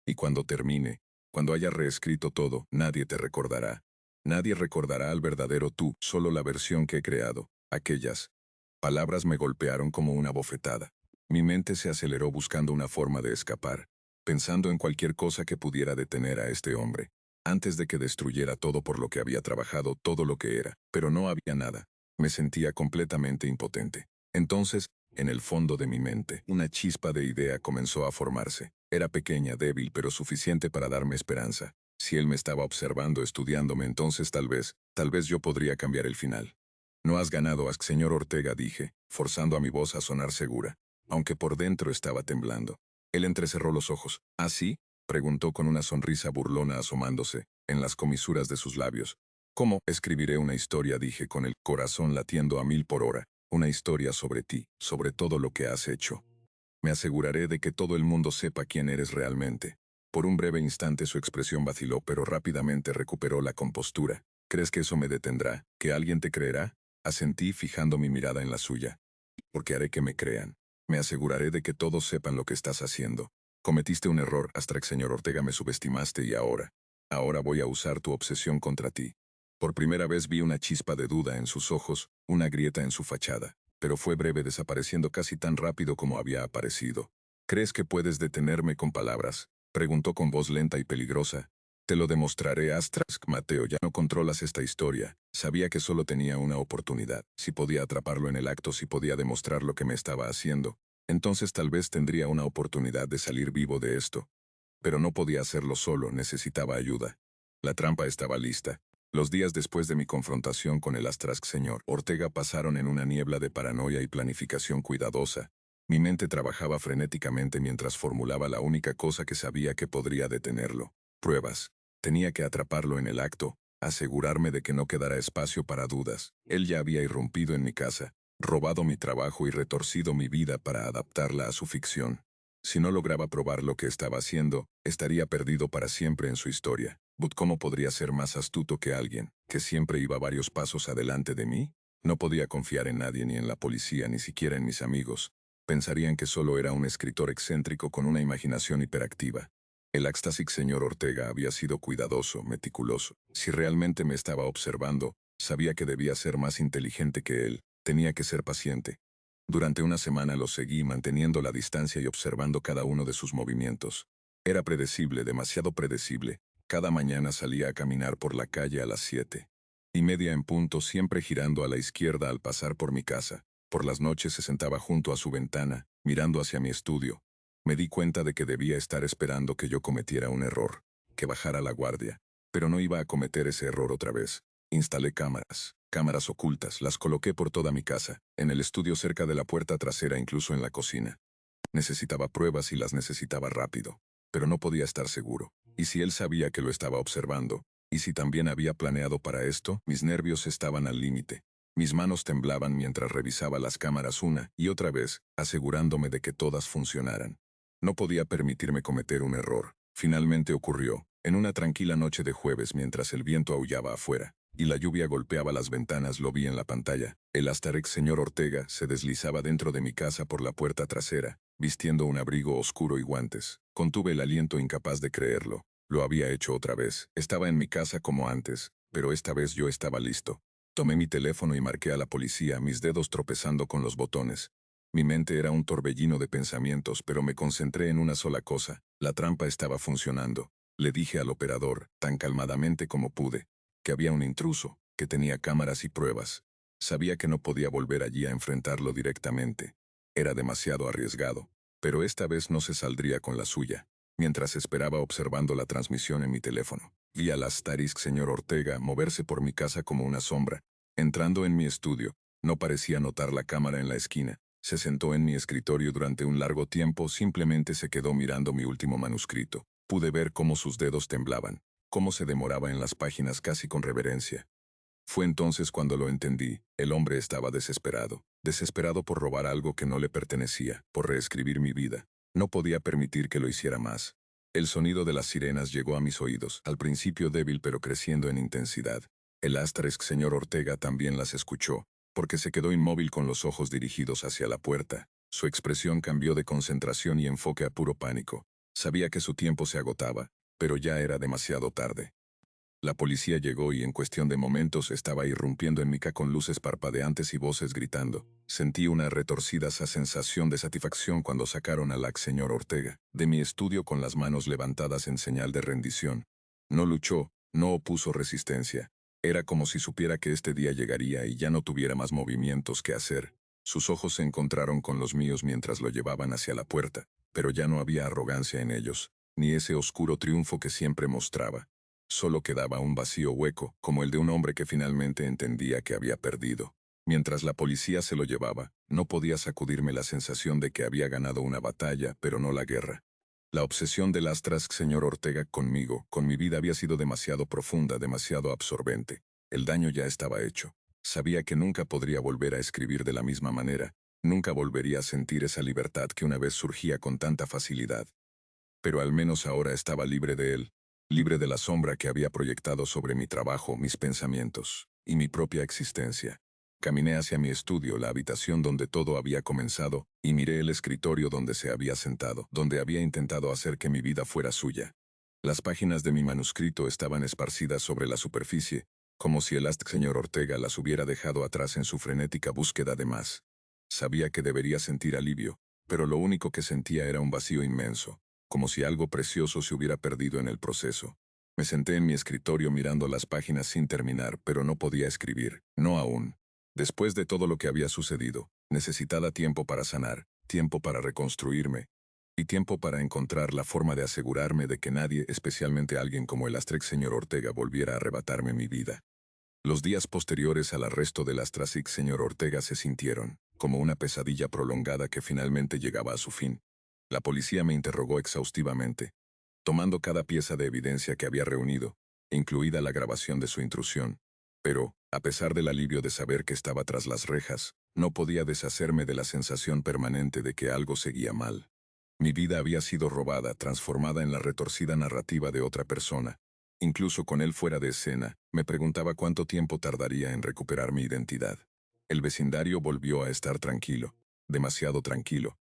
Y cuando termine, cuando haya reescrito todo, nadie te recordará. Nadie recordará al verdadero tú, solo la versión que he creado». Aquellas palabras me golpearon como una bofetada. Mi mente se aceleró buscando una forma de escapar, pensando en cualquier cosa que pudiera detener a este hombre, antes de que destruyera todo por lo que había trabajado, todo lo que era. Pero no había nada. Me sentía completamente impotente. Entonces, en el fondo de mi mente, una chispa de idea comenzó a formarse. Era pequeña, débil, pero suficiente para darme esperanza. Si él me estaba observando, estudiándome, entonces tal vez yo podría cambiar el final. «No has ganado, señor Ortega», dije, forzando a mi voz a sonar segura, aunque por dentro estaba temblando. Él entrecerró los ojos. «¿Ah, sí?», preguntó con una sonrisa burlona asomándose en las comisuras de sus labios. «¿Cómo? Escribiré una historia», dije con el corazón latiendo a 1000 por hora. «Una historia sobre ti, sobre todo lo que has hecho. Me aseguraré de que todo el mundo sepa quién eres realmente». Por un breve instante su expresión vaciló, pero rápidamente recuperó la compostura. «¿Crees que eso me detendrá? ¿Que alguien te creerá?», asentí fijando mi mirada en la suya. «Porque haré que me crean. Me aseguraré de que todos sepan lo que estás haciendo. Cometiste un error, Astrax señor Ortega, me subestimaste y ahora voy a usar tu obsesión contra ti». Por primera vez vi una chispa de duda en sus ojos, una grieta en su fachada, pero fue breve, desapareciendo casi tan rápido como había aparecido. «¿Crees que puedes detenerme con palabras?», preguntó con voz lenta y peligrosa. «Te lo demostraré, Astrax Mateo, ya no controlas esta historia». Sabía que solo tenía una oportunidad. Si podía atraparlo en el acto, si podía demostrar lo que me estaba haciendo, entonces tal vez tendría una oportunidad de salir vivo de esto. Pero no podía hacerlo solo, necesitaba ayuda. La trampa estaba lista. Los días después de mi confrontación con el Astrax señor Ortega pasaron en una niebla de paranoia y planificación cuidadosa. Mi mente trabajaba frenéticamente mientras formulaba la única cosa que sabía que podría detenerlo: pruebas. Tenía que atraparlo en el acto, asegurarme de que no quedara espacio para dudas. Él ya había irrumpido en mi casa, robado mi trabajo y retorcido mi vida para adaptarla a su ficción. Si no lograba probar lo que estaba haciendo, estaría perdido para siempre en su historia. But ¿cómo podría ser más astuto que alguien que siempre iba varios pasos adelante de mí? No podía confiar en nadie, ni en la policía, ni siquiera en mis amigos. Pensarían que solo era un escritor excéntrico con una imaginación hiperactiva. El Axtasic señor Ortega había sido cuidadoso, meticuloso. Si realmente me estaba observando, sabía que debía ser más inteligente que él. Tenía que ser paciente. Durante una semana lo seguí, manteniendo la distancia y observando cada uno de sus movimientos. Era predecible, demasiado predecible. Cada mañana salía a caminar por la calle a las 7:30 en punto, siempre girando a la izquierda al pasar por mi casa. Por las noches se sentaba junto a su ventana, mirando hacia mi estudio. Me di cuenta de que debía estar esperando que yo cometiera un error, que bajara la guardia. Pero no iba a cometer ese error otra vez. Instalé cámaras ocultas, las coloqué por toda mi casa, en el estudio, cerca de la puerta trasera, incluso en la cocina. Necesitaba pruebas y las necesitaba rápido, pero no podía estar seguro. ¿Y si él sabía que lo estaba observando? ¿Y si también había planeado para esto? Mis nervios estaban al límite. Mis manos temblaban mientras revisaba las cámaras una y otra vez, asegurándome de que todas funcionaran. No podía permitirme cometer un error. Finalmente ocurrió, en una tranquila noche de jueves mientras el viento aullaba afuera y la lluvia golpeaba las ventanas, lo vi en la pantalla. El Asterix señor Ortega se deslizaba dentro de mi casa por la puerta trasera, vistiendo un abrigo oscuro y guantes. Contuve el aliento incapaz de creerlo. Lo había hecho otra vez. Estaba en mi casa como antes, pero esta vez yo estaba listo. Tomé mi teléfono y marqué a la policía, mis dedos tropezando con los botones. Mi mente era un torbellino de pensamientos, pero me concentré en una sola cosa. La trampa estaba funcionando. Le dije al operador, tan calmadamente como pude, que había un intruso, que tenía cámaras y pruebas. Sabía que no podía volver allí a enfrentarlo directamente. Era demasiado arriesgado, pero esta vez no se saldría con la suya. Mientras esperaba observando la transmisión en mi teléfono, vi al Asterix señor Ortega moverse por mi casa como una sombra. Entrando en mi estudio, no parecía notar la cámara en la esquina. Se sentó en mi escritorio durante un largo tiempo, simplemente se quedó mirando mi último manuscrito. Pude ver cómo sus dedos temblaban, cómo se demoraba en las páginas casi con reverencia. Fue entonces cuando lo entendí. El hombre estaba desesperado, desesperado por robar algo que no le pertenecía, por reescribir mi vida. No podía permitir que lo hiciera más. El sonido de las sirenas llegó a mis oídos, al principio débil pero creciendo en intensidad. El Asterix señor Ortega también las escuchó, porque se quedó inmóvil con los ojos dirigidos hacia la puerta. Su expresión cambió de concentración y enfoque a puro pánico. Sabía que su tiempo se agotaba, pero ya era demasiado tarde. La policía llegó y en cuestión de momentos estaba irrumpiendo en mi casa con luces parpadeantes y voces gritando. Sentí una retorcida sensación de satisfacción cuando sacaron al ex señor Ortega de mi estudio con las manos levantadas en señal de rendición. No luchó, no opuso resistencia. Era como si supiera que este día llegaría y ya no tuviera más movimientos que hacer. Sus ojos se encontraron con los míos mientras lo llevaban hacia la puerta, pero ya no había arrogancia en ellos, ni ese oscuro triunfo que siempre mostraba. Solo quedaba un vacío hueco, como el de un hombre que finalmente entendía que había perdido. Mientras la policía se lo llevaba, no podía sacudirme la sensación de que había ganado una batalla, pero no la guerra. La obsesión del Asterix señor Ortega conmigo, con mi vida, había sido demasiado profunda, demasiado absorbente. El daño ya estaba hecho. Sabía que nunca podría volver a escribir de la misma manera, nunca volvería a sentir esa libertad que una vez surgía con tanta facilidad. Pero al menos ahora estaba libre de él, libre de la sombra que había proyectado sobre mi trabajo, mis pensamientos y mi propia existencia. Caminé hacia mi estudio, la habitación donde todo había comenzado, y miré el escritorio donde se había sentado, donde había intentado hacer que mi vida fuera suya. Las páginas de mi manuscrito estaban esparcidas sobre la superficie, como si el señor Ortega las hubiera dejado atrás en su frenética búsqueda de más. Sabía que debería sentir alivio, pero lo único que sentía era un vacío inmenso, como si algo precioso se hubiera perdido en el proceso. Me senté en mi escritorio mirando las páginas sin terminar, pero no podía escribir, no aún. Después de todo lo que había sucedido, necesitaba tiempo para sanar, tiempo para reconstruirme, y tiempo para encontrar la forma de asegurarme de que nadie, especialmente alguien como el Asterix señor Ortega, volviera a arrebatarme mi vida. Los días posteriores al arresto del Asterix señor Ortega se sintieron como una pesadilla prolongada que finalmente llegaba a su fin. La policía me interrogó exhaustivamente, tomando cada pieza de evidencia que había reunido, incluida la grabación de su intrusión. Pero, a pesar del alivio de saber que estaba tras las rejas, no podía deshacerme de la sensación permanente de que algo seguía mal. Mi vida había sido robada, transformada en la retorcida narrativa de otra persona. Incluso con él fuera de escena, me preguntaba cuánto tiempo tardaría en recuperar mi identidad. El vecindario volvió a estar tranquilo, demasiado tranquilo.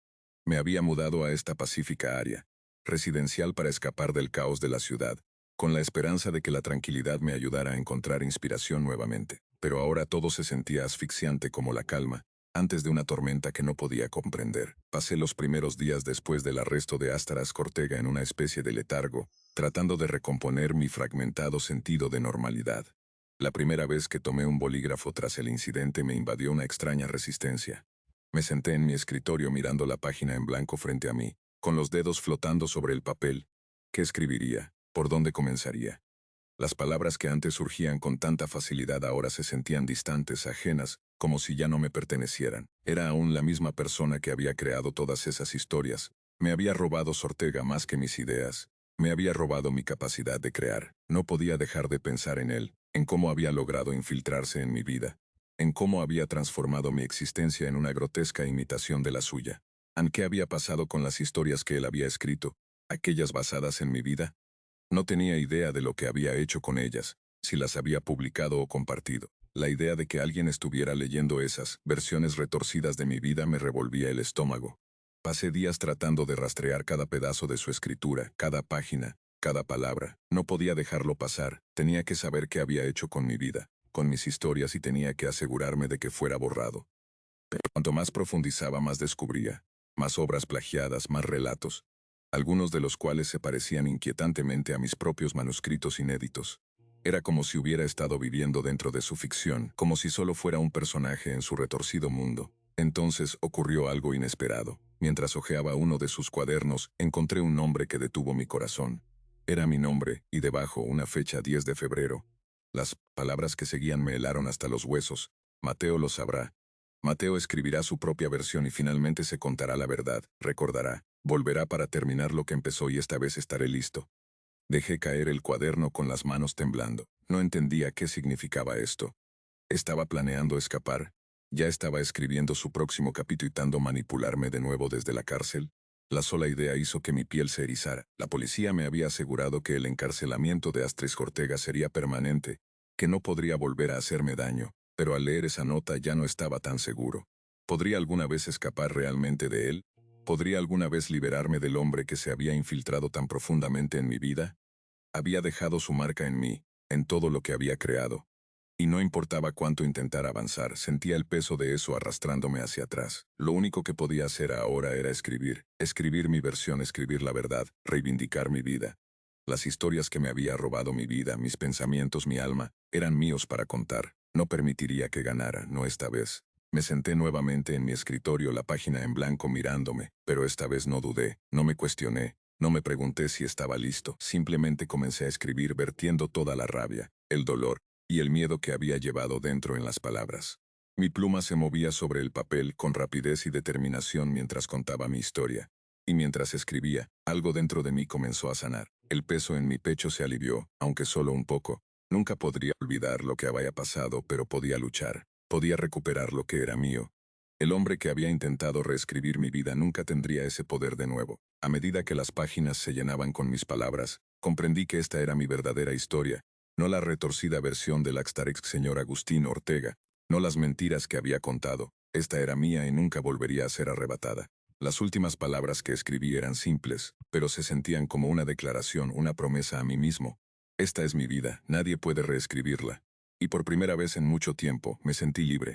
Me había mudado a esta pacífica área, residencial, para escapar del caos de la ciudad, con la esperanza de que la tranquilidad me ayudara a encontrar inspiración nuevamente. Pero ahora todo se sentía asfixiante como la calma, antes de una tormenta que no podía comprender. Pasé los primeros días después del arresto de Asterix Ortega en una especie de letargo, tratando de recomponer mi fragmentado sentido de normalidad. La primera vez que tomé un bolígrafo tras el incidente me invadió una extraña resistencia. Me senté en mi escritorio mirando la página en blanco frente a mí, con los dedos flotando sobre el papel. ¿Qué escribiría? ¿Por dónde comenzaría? Las palabras que antes surgían con tanta facilidad ahora se sentían distantes, ajenas, como si ya no me pertenecieran. Era aún la misma persona que había creado todas esas historias. Me había robado Ortega más que mis ideas. Me había robado mi capacidad de crear. No podía dejar de pensar en él, en cómo había logrado infiltrarse en mi vida. en cómo había transformado mi existencia en una grotesca imitación de la suya. ¿Qué había pasado con las historias que él había escrito, aquellas basadas en mi vida? No tenía idea de lo que había hecho con ellas, si las había publicado o compartido. La idea de que alguien estuviera leyendo esas versiones retorcidas de mi vida me revolvía el estómago. Pasé días tratando de rastrear cada pedazo de su escritura, cada página, cada palabra. No podía dejarlo pasar, tenía que saber qué había hecho con mi vida, con mis historias y tenía que asegurarme de que fuera borrado. Pero cuanto más profundizaba, más descubría. Más obras plagiadas, más relatos, algunos de los cuales se parecían inquietantemente a mis propios manuscritos inéditos. Era como si hubiera estado viviendo dentro de su ficción, como si solo fuera un personaje en su retorcido mundo. Entonces ocurrió algo inesperado. Mientras hojeaba uno de sus cuadernos, encontré un nombre que detuvo mi corazón. Era mi nombre, y debajo una fecha 10 de febrero. Las palabras que seguían me helaron hasta los huesos. Mateo lo sabrá. Mateo escribirá su propia versión y finalmente se contará la verdad, recordará, volverá para terminar lo que empezó y esta vez estaré listo. Dejé caer el cuaderno con las manos temblando. No entendía qué significaba esto. Estaba planeando escapar. Ya estaba escribiendo su próximo capítulo y tratando manipularme de nuevo desde la cárcel. La sola idea hizo que mi piel se erizara. La policía me había asegurado que el encarcelamiento de Astrid Ortega sería permanente, que no podría volver a hacerme daño, pero al leer esa nota ya no estaba tan seguro. ¿Podría alguna vez escapar realmente de él? ¿Podría alguna vez liberarme del hombre que se había infiltrado tan profundamente en mi vida? Había dejado su marca en mí, en todo lo que había creado. Y no importaba cuánto intentara avanzar, sentía el peso de eso arrastrándome hacia atrás. Lo único que podía hacer ahora era escribir mi versión, escribir la verdad, reivindicar mi vida. Las historias que me había robado mi vida, mis pensamientos, mi alma, eran míos para contar. No permitiría que ganara, no esta vez. Me senté nuevamente en mi escritorio, la página en blanco mirándome, pero esta vez no dudé, no me cuestioné, no me pregunté si estaba listo. Simplemente comencé a escribir vertiendo toda la rabia, el dolor, y el miedo que había llevado dentro en las palabras. Mi pluma se movía sobre el papel con rapidez y determinación mientras contaba mi historia. Y mientras escribía, algo dentro de mí comenzó a sanar. El peso en mi pecho se alivió, aunque solo un poco. Nunca podría olvidar lo que había pasado, pero podía luchar. Podía recuperar lo que era mío. El hombre que había intentado reescribir mi vida nunca tendría ese poder de nuevo. A medida que las páginas se llenaban con mis palabras, comprendí que esta era mi verdadera historia, no la retorcida versión del ex señor Agustín Ortega, no las mentiras que había contado. Esta era mía y nunca volvería a ser arrebatada. Las últimas palabras que escribí eran simples, pero se sentían como una declaración, una promesa a mí mismo. Esta es mi vida, nadie puede reescribirla. Y por primera vez en mucho tiempo me sentí libre.